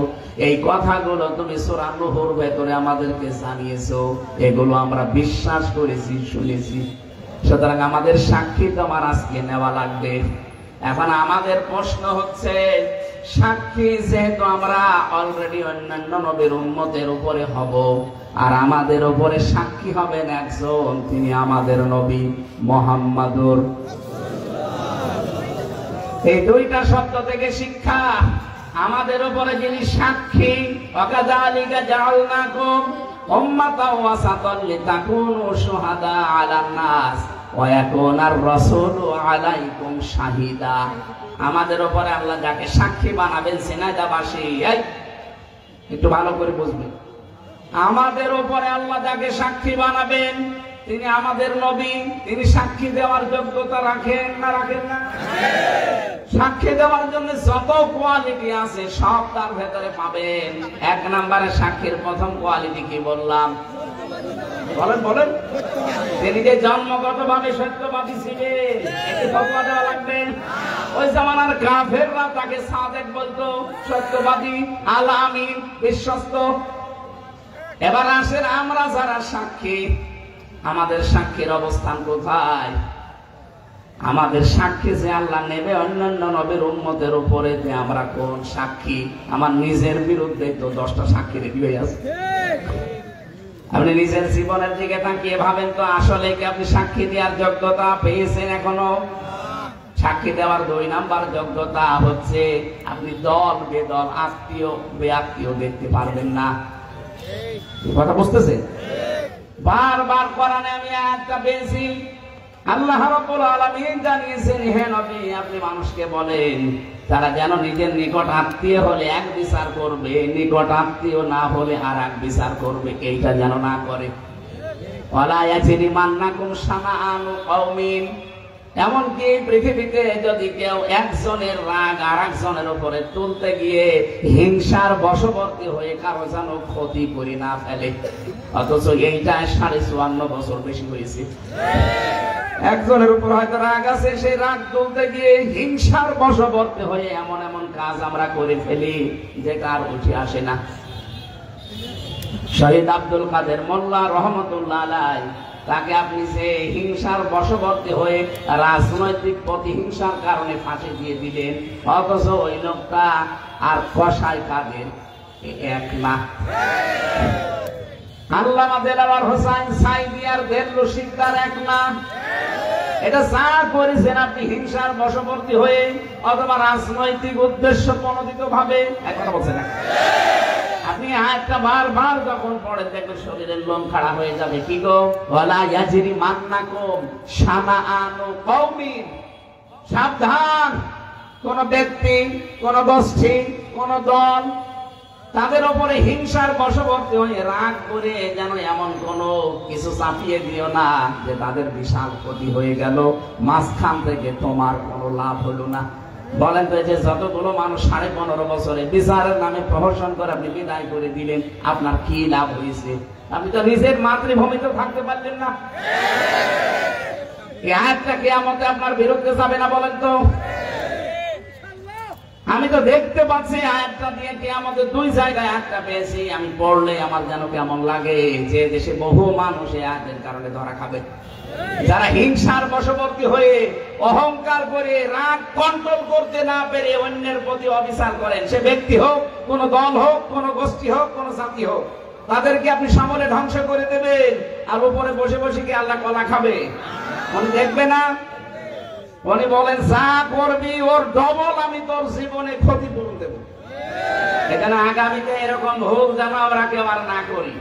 এই কথাগুলো তুমি সূরা নূহর ভেতরে আমাদেরকে জানিয়েছো, এগুলো আমরা বিশ্বাস করেছি, শুনেছি। সুতরাং আমাদের সাক্ষী তোমার আজকে নেওয়া লাগবে। এখন আমাদের প্রশ্ন হচ্ছে, সাক্ষী যেহেতু আমরা অলরেডি অন্যান্য নবীর উম্মতের উপরে হব, আর আমাদের উপরে সাক্ষী হবেন একজন, তিনি আমাদের নবী মুহাম্মাদুর। এই দুইটা শব্দ থেকে শিক্ষা, আমাদের উপরে যিনি সাক্ষী, ওয়াকাযালিকা জাআলনাকুম উম্মাতাও ওয়াসাতান লিতাকুনু শুহাদা আলান নাস ওয়া ইয়াকুনার রাসূলু আলাইকুম শাহিদা। আমাদের উপরে আল্লাহ যাকে সাক্ষী বানাবেন, ঝিনাইদহবাসী একটু ভালো করে বুঝবেন, আমাদের উপরে আল্লাহ যাকে সাক্ষী বানাবেন তিনি আমাদের নবী। তিনি সাক্ষী দেওয়ার যোগ্যতা রাখেন না রাখেন না? সাক্ষী দেওয়ার জন্য যত কোয়ালিটি আছে সব তার ভেতরে পাবেন। 1 নম্বরে সাক্ষীর প্রথম কোয়ালিটি কি বললাম? বলেন বলেন। তিনি যে জন্মগতভাবে সত্যবাদী ছিলেন, একে ফতোয়া দেওয়া লাগবে। ওই জামানার কাফেররা তাকে সাদেক বলতো, সত্যবাদী, আল আমিন, বিশ্বস্ত। এবার আসেন আমরা যারা সাক্ষী, আমাদের সাক্ষীর অবস্থান কোথায়? আমাদের সাক্ষী যে আল্লাহ নেবে অন্যান্য নবীর উম্মতের উপরে, যে আমরা কোন সাক্ষী? আমার নিজের বিরুদ্ধে তো 10টা সাক্ষী রেডি হয়ে আছে। আপনি নিজের জীবনের দিকে তাকিয়ে ভাবেন তো, আসলে কি আপনি সাক্ষী দেওয়ার যোগ্যতা পেয়েছেন এখনো? সাক্ষী দেওয়ার 2 নাম্বার যোগ্যতা হচ্ছে আপনি দল বেদল, আত্মীয় বেআত্মীয় দেখতে পারবেন না। কথা বুঝতেছেন? বারবার কোরআনে আমি আয়াতটা পেয়েছি, আল্লাহ রাব্বুল আলামিন জানিয়েছেন, হে নবী আপনি মানুষকে বলেন তারা যেন নিজের নিকট আত্মীয় হলে এক বিচার করবে, নিকট আত্মীয় না হলে আর এক বিচার করবে, এইটা যেন না করে। ওয়ালা ইয়াজরিমান্নাকুম শানাআনু কওমিন, এমনকি পৃথিবীতে যদি কেউ একজনের রাগ আর একজনের উপরে তুলতে গিয়ে হিংসার বশবর্তী হয়ে কারো যেন ক্ষতি করে না ফেলে। অথচ এইটা 54.5 বছর বেশি হয়েছে। একজনের উপর হয়তো রাগ আছে, সেই রাগ তুলতে গিয়ে হিংসার বশবর্তী হয়ে এমন এমন কাজ আমরা করে ফেলি যেটা আর উঠে আসে না। শহীদ আব্দুল কাদের মোল্লা রহমতুল্লাহ আলাইহি, তাকে আপনি যে হিংসার বশবর্তী হয়ে রাজনৈতিক প্রতিহিংসার কারণে ফাঁসি দিয়ে দিলেন, অথচ ওই লোকটা আর কসাই কাদের এক না। আল্লামা দেলাওয়ার হোসেন সাইদি আর দেল্লু শিকদার এক না। এটা যা করেছেন আপনি হিংসার বশবর্তী হয়ে অথবা রাজনৈতিক উদ্দেশ্য প্রণোদিত ভাবে, একটা বলছে না। আপনি আয়াতটা বারবার যখন পড়েন দেখবেন শরীরের লোম খাড়া হয়ে যাবে। কি গো? ওয়ালা ইয়াজরিমান্নাকুম শানাআনু কওমিন, সাবধান, কোন ব্যক্তি, কোন গোষ্ঠী, কোন দল তাদের উপরে হিংসার বশবর্তী হয়ে রাগ করে যেন এমন কোন কিছু চাপিয়ে দিও না যে তাদের বিশাল ক্ষতি হয়ে গেল, মাঝখান থেকে তোমার কোনো লাভ হলো না। বলেন তো, যে যতগুলো মানুষ 15.5 বছরে বিচারের নামে প্রহসন করে আপনি বিদায় করে দিলেন, আপনার কি লাভ হয়েছে? আপনি তো নিজের মাতৃভূমিতে থাকতে পারলেন না। এই আয়াতটা কিয়ামতে আপনার বিরুদ্ধে যাবে না? বলেন তো। আমি তো দেখতে পাচ্ছি আয়াতটা দিয়ে কিয়ামতে 2 জায়গায় আয়াতটা পেয়েছি। আমি পড়লে আমার যেন কেমন লাগে, যে দেশে বহু মানুষ এই আয়াতের কারণে ধরা খাবে। যারা হিংসার বশবর্তী হয়ে অহংকার করে রাগ কন্ট্রোল করতে না পেরে অন্যের প্রতি অবিচার করেন, সে ব্যক্তি হোক, কোন দল হোক, কোন গোষ্ঠী হোক, কোন জাতি হোক, তাদেরকে আপনি সামলে ধ্বংস করে দেবেন। আর উপরে বসে বসে কি আল্লাহ কলা খাবে? উনি দেখবে না? উনি বলেন, যা করবি ওর ডবল আমি তোর জীবনে ক্ষতিপূরণ দেব। এখানে আগামীতে এরকম হোক যেন আমরা কেউ আর না করি।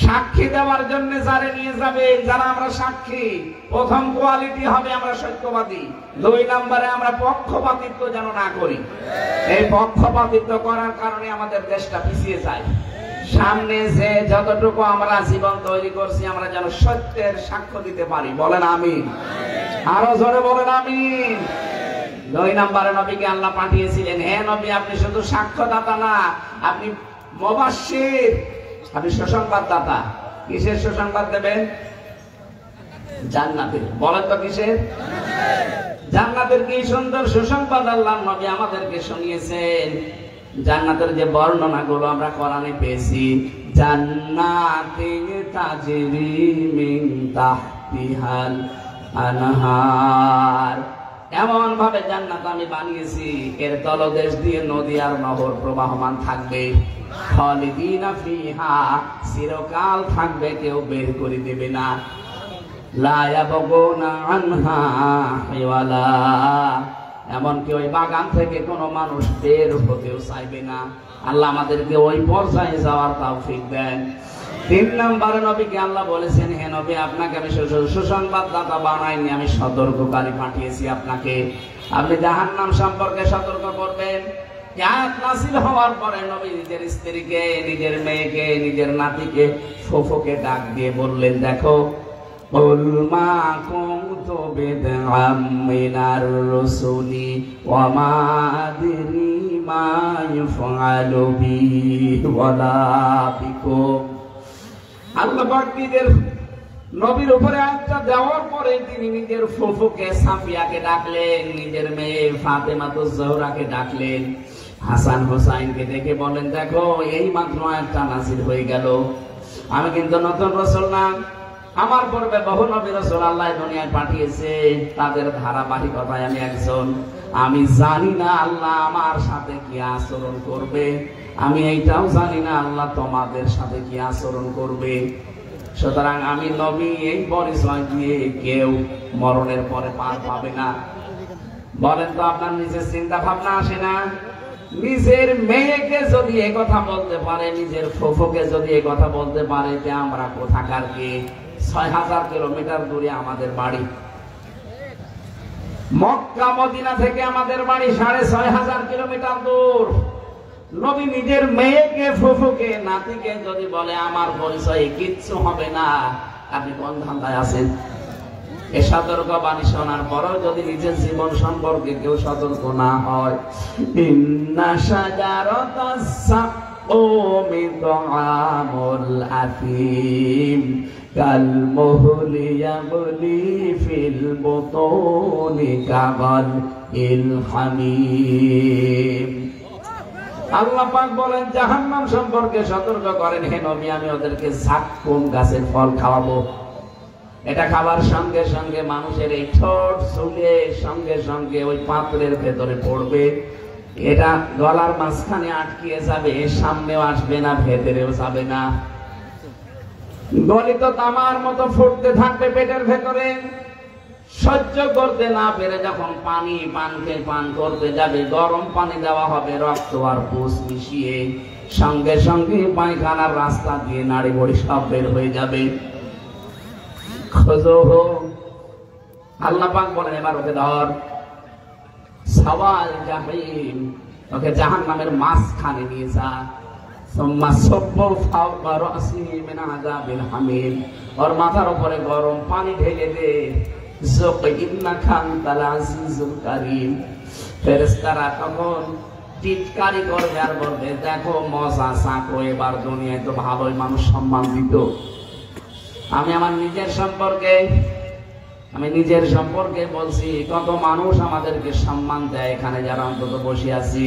সাক্ষী দেওয়ার জন্য যারা নিয়ে যাবে, যারা আমরা সাক্ষী, প্রথম কোয়ালিটি হবে আমরা সত্যবাদী, 2 নম্বরে আমরা পক্ষপাতিত্ব যেন না করি। এই পক্ষপাতিত্ব করার কারণে আমাদের দেশটা পিছিয়ে যায়। সামনে যে যতটুকু আমরা জীবন তৈরি করছি, আমরা যেন সত্যের সাক্ষ্য দিতে পারি। বলেন আমিন। আরো জোরে বলেন আমিন। 2 নম্বরে নবীকে আল্লাহ পাঠিয়েছিলেন, হে নবী, আপনি শুধু সাক্ষ্যদাতা না, আপনি মুবাশশির, আপনি সুসংবাদদাতা। কিসের সুসংবাদ দেবেন? জান্নাতের। বলেন তো কিসের? জান্নাতের। কি সুন্দর সুসংবাদ আল্লাহ নবী আমাদেরকে শুনিয়েছেন। জান্নাতের যে বর্ণনাগুলো আমরা কোরআনে পেয়েছি, জান্নাতিন তাজরি মিন তাহতিহাল আনহার, এমন ভাবে জান্নাত আমি বানিয়েছি, এর তলদেশ দিয়ে নদী আর নহর প্রবাহমান থাকবে। খালিদিনা ফিহা, চিরকাল থাকবে, কেউ বের করে দেবে না। লা ইয়াবগুনা আনহা হিওয়ালা, এমনকি ওই বাগান থেকে কোনো মানুষ বের হতেও চাইবে না। আল্লাহ আমাদেরকে ওই পর্যায়ে যাওয়ার তৌফিক দেন। 3 নম্বরে নবীকে আল্লাহ বলেছেন, হে নবী, আপনাকে আমি সুসংবাদদাতা বানাইনি, আমি সতর্ককারী পাঠিয়েছি আপনাকে। আপনি জাহান্নাম সম্পর্কে সতর্ক করবেন। আয়াত নাযিল হওয়ার পরে নবী নিজের স্ত্রীকে, নিজের মেয়েকে, নিজের নাতিকে, ফুফুকে ডাক দিয়ে বললেন, দেখো, কুল মা কুনতু বিদআম মিনার রাসূলি ওয়া মা আদরি মা ইউফআলু বি ওয়ালা বিকুম। আল্লাহ পাক নিজের নবীর উপরে আয়াতটা দেওয়ার পরে তিনি নিজের ফুফুকে সাফিয়াকে ডাকলেন, নিজের মেয়ে ফাতেমাতুজ জোহরাকে ডাকলেন, হাসান হোসাইনকে ডেকে বলেন, দেখো, এই মাত্র আয়াতটা নাযিল হয়ে গেল। আমি কিন্তু নতুন রাসূল না, আমার পূর্বে বহু নবী রাসূল আল্লাহ দুনিয়ায় পাঠিয়েছে, তাদের ধারাবাহিকতায় আমি একজন। আমি জানি না আল্লাহ আমার সাথে কি আচরণ করবে, আমি এইটাও জানি না আল্লাহ তোমাদের সাথে কি আচরণ করবে। সুতরাং আমি নবী, এই পরিচয় দিয়ে কেউ মরণের পরে পার পাবে না। বলেন তো, আপনার নিজের চিন্তা ভাবনা আসে না? নিজের মেয়েকে যদি এ কথা বলতে পারে, নিজের ফুফুকে যদি এ কথা বলতে পারে, যে আমরা কোথাকার কে? 6000 কিলোমিটার দূরে আমাদের বাড়ি। মক্কা মদিনা থেকে আমাদের বাড়ি 6500 কিলোমিটার দূর। নবী নিজের মেয়েকে, ফুফুকে, নাতিকে যদি বলে আমার পরিচয়ে কিচ্ছু হবে না, আপনি কোন ধান্দায় আছেন? এ সতর্ক বাণী শোনার পরেও যদি নিজের জীবন সম্পর্কে কেউ সতর্ক না হয়, ইন্না শাজারাতাস সাকুমি তুআমুল আফিম কাল মুহলি ইয়াবলি ফিল বুতুনি কাগাল ইল হামিম। আল্লাহ পাক বলেন, জাহান্নাম সম্পর্কে সতর্ক করেন, হে নবী, আমি ওদেরকে জাক্কুম গাছের ফল খাওয়াবো। এটা খাবার সঙ্গে সঙ্গে মানুষের এই ঠোঁট চুলে সঙ্গে সঙ্গে ওই পাত্রের ভেতরে পড়বে। এটা গলার মাঝখানে আটকিয়ে যাবে, সামনেও আসবে না, ভেতরেও যাবে না। গলিত তামার মতো ফুটতে থাকবে পেটের ভেতরে। সহ্য করতে না পেরে যখন পান করতে যাবে, গরম পানি দেওয়া হবে রক্ত আর পুষ মিশিয়ে, সঙ্গে সঙ্গে পায়খানার রাস্তা দিয়ে নাড়ি বড়ি সব বের হয়ে যাবে। আল্লাহ পাক বলেন, এবার ওকে ধর, সাওয়াল জাহিম, ওকে জাহান্নামের মাঝখানে নিয়ে যা। সুম্মা সাব্বু ফাওকা রাসিহি মিন আযাবিল হামিম, ওর মাথার উপরে গরম পানি ঢেলে দে, যুক ইন্নাকা আনতাল আজিজুল কারীম। ফেরেশতারা তখন টিটকারি করবে আর বলবে, দেখো মজা চাকো, এবার দুনিয়ায় তো ভালোই মানুষ সম্মান দিত। আমি আমার নিজের সম্পর্কে বলছি, কত মানুষ আমাদেরকে সম্মান দেয় এখানে যারা অন্তত বসে আছি।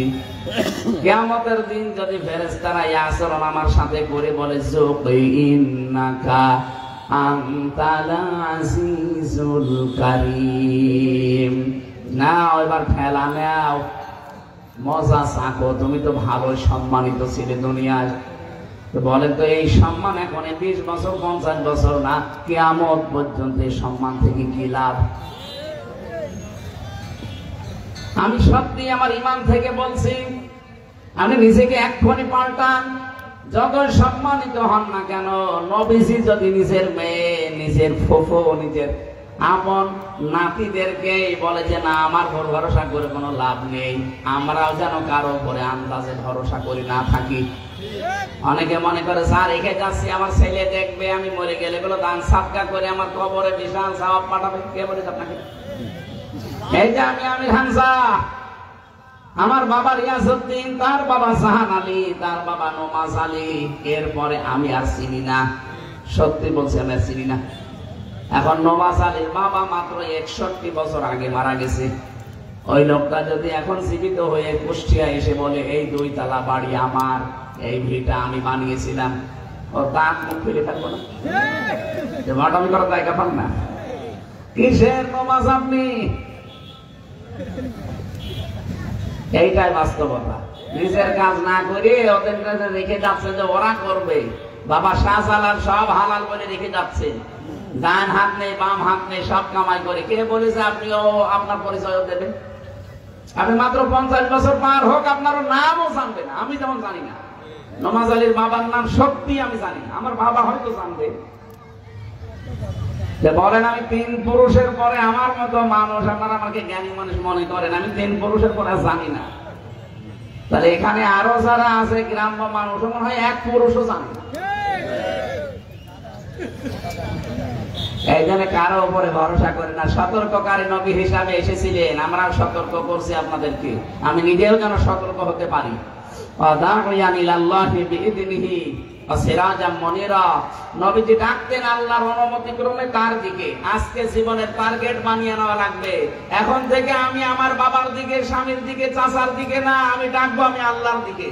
কিয়ামতের দিন যদি ফেরেশতারা এই আচরণ আমার সাথে করে বলে, যুক ইন্নাকা আনতাল আজিজুল কারীম, না এবার ফেলা নাও, মজা চাকো, তুমি তো ভালো সম্মানিত ছিলে দুনিয়ায়। তো বলেন তো এই সম্মান এখন 20 বছর 50 বছর না, কিয়ামত পর্যন্ত এই সম্মান থেকে কি লাভ? আমি সত্যি আমার ঈমান থেকে বলছি, আমি নিজেকে এক্ষুনি পাল্টান। যত সম্মানিত হন না কেন, নবীজি যদি নিজের মেয়ে, নিজের ফুফু, নিজের আপন নাতিদেরকে বলে যে না আমার উপর ভরসা করে কোনো লাভ নেই, আমরাও যেন কারো উপরে আন্দাজে ভরসা করি না থাকি। অনেকে মনে করে স্যার রেখে যাচ্ছি, আমার ছেলে দেখবে আমি মরে গেলে এগুলো দান সাদকা করে আমার কবরে বিশাল সওয়াব পাঠাবে। কে বলেছে আপনাকে? এই যে আমি আমির হামজা, আমার বাবা রিয়াজউদ্দিন, তার বাবা জাহান আলী, তার বাবা নমাজ আলী, এরপরে আমি আর চিনি না। সত্যি বলছি আমি আর চিনি না। এখন নওয়াজ আলীর বাবা মাত্র 61 বছর আগে মারা গেছে। ওই লোকটা যদি এখন জীবিত হয়ে কুষ্টিয়া এসে বলে এই 2 তলা বাড়ি আমার, এই ভিটা আমি বানিয়েছিলাম, ও দাঁত মুখ ফেলে ফেলবো না? মাটামি করার জায়গা পান না। কিসের নওয়াজ আপনি? এইটাই বাস্তবতা। নিজের কাজ না করে ওদের কাছে রেখে যাচ্ছে যে ওরা করবে। বাবা শাহজালাল সব হালাল বলে রেখে যাচ্ছে, ডান হাত নেই বাম হাত নেই, সব কামাই করে। কে বলেছে আপনিও আপনার পরিচয় দেবেন? আপনি মাত্র 50 বছর পার হোক, আপনারও নামও জানবে না। আমি যেমন জানি না নওয়াজ আলীর বাবার নাম, সত্যি আমি জানি না। আমার বাবা হয়তো জানবে। বলেন আমি 3 পুরুষের পরে আমার মতো মানুষ, আপনারা আমাকে জ্ঞানী মানুষ মনে করেন, আমি 3 পুরুষের পরে জানি না। তাহলে এখানে আরো যারা আছে গ্রাম্য মানুষ, মনে হয় 1 পুরুষও জানে না। এই জন্য কারো উপরে ভরসা করে না। সতর্ককারী নবী হিসাবে এসেছিলেন, আমরা সতর্ক করছি আপনাদেরকে, আমি নিজেও যেন সতর্ক হতে পারি। নবীজি ডাকতেন আল্লাহর অনুমতি ক্রমে তার দিকে। আজকে জীবনের টার্গেট বানিয়ে নেওয়া লাগবে। এখন থেকে আমি আমার বাবার দিকে, স্বামীর দিকে, চাচার দিকে না, আমি ডাকবো আমি আল্লাহর দিকে।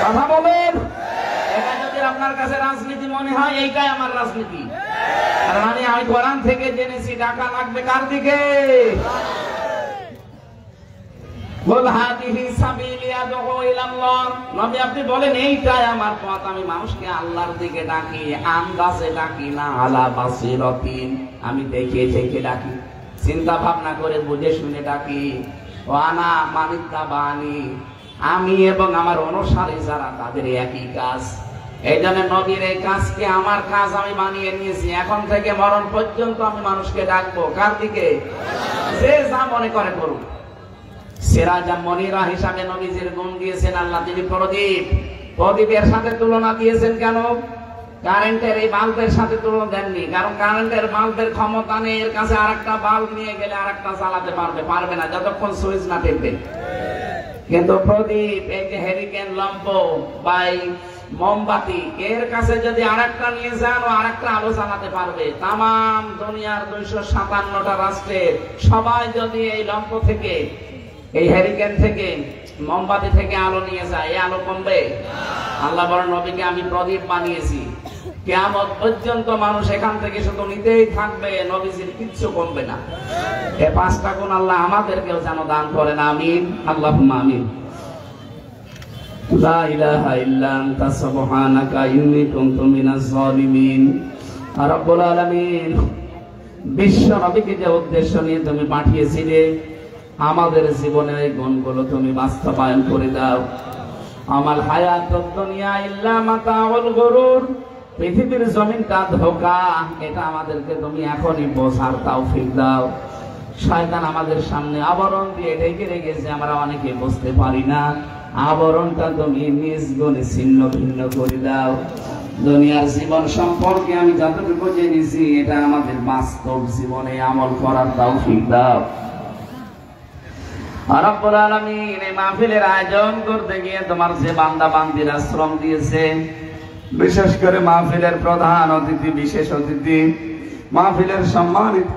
কথা বলেন। এটা যদি আপনার কাছে রাজনীতি মনে হয়, এইটাই আমার রাজনীতি। কারণ আমি কোরআন থেকে জেনেছি ডাকা লাগবে কার দিকে? নবী আপনি বলেন এইটাই আমার পথ, আমি মানুষকে আল্লাহর দিকে ডাকি, আন্দাজে ডাকি না, আলা বাসিরাতিন, আমি দেখে দেখে ডাকি, চিন্তা ভাবনা করে বুঝে শুনে ডাকি। ওয়ানা মানিত্তাবানি, আমি এবং আমার অনুসারী যারা তাদের একই কাজ। এই জন্য নবীর এই কাজকে আমার কাজ আমি বানিয়ে নিয়েছি। এখন থেকে মরণ পর্যন্ত আমি মানুষকে ডাকবো কার দিকে? যে যা মনে করে করুক। সিরাজা মনিরা হিসাবে নবীজির গুণ দিয়েছেন আল্লাহ, তিনি প্রদীপ। প্রদীপের সাথে তুলনা দিয়েছেন কেন? কারেন্টের এই বাল্বের সাথে তুলনা দেননি, কারণ কারেন্টের বাল্বের ক্ষমতা নেই। এর কাছে আরেকটা বাল্ব নিয়ে গেলে আরেকটা চালাতে পারবে না যতক্ষণ সুইচ না টিপবে। কিন্তু প্রদীপ, এই যে হেরিকেন লম্প বা মোমবাতি, এর কাছে যদি আরেকটা নিয়ে যান, ও আরেকটা আলো চালাতে পারবে। তামাম দুনিয়ার 257টা রাষ্ট্রের সবাই যদি এই লম্প থেকে, এই হেরিকেন থেকে, মোমবাতি থেকে আলো নিয়ে যায়, এই আলো কমবে? আল্লাহ বলেন নবীকে আমি প্রদীপ বানিয়েছি। কিয়ামত পর্যন্ত মানুষ এখান থেকে শুধু নিতেই থাকবে, নবীজির কিচ্ছু কমবে না। এই 5টা গুণ আল্লাহ আমাদেরকেও যেন দান করেন, আমিন, আল্লাহুম্মা আমিন। লা ইলাহা ইল্লা আনতা সুবহানাকা ইন্নী কুনতু মিনাজ জালিমিন। রব্বুল আলামিন, বিশ্ব নবীকে যে উদ্দেশ্য নিয়ে তুমি পাঠিয়েছিলে, আমাদের জীবনের এই গুণগুলো তুমি বাস্তবায়ন করে দাও। আমাল হায়াতুদ দুনিয়া ইল্লা মাতাউল গুরুর, পৃথিবীর জমিনটা ধোঁকা, এটা আমাদেরকে তুমি এখনই বোঝার তৌফিক দাও। শয়তান আমাদের সামনে আবরণ দিয়ে ঢেকে রেখেছে, আমরা অনেকে বুঝতে পারি না। আবরণটা তুমি নিজ গুণে ছিন্ন ভিন্ন করে দাও। দুনিয়ার জীবন সম্পর্কে আমি যতটুকু জেনেছি এটা আমাদের বাস্তব জীবনে আমল করার তৌফিক দাও। রব্বুল আলামিন এই মাহফিলের আয়োজন করতে গিয়ে তোমার যে বান্দা বান্দিরা শ্রম দিয়েছে, বিশেষ করে মাহফিলের প্রধান অতিথি, বিশেষ অতিথি, মাহফিলের সম্মানিত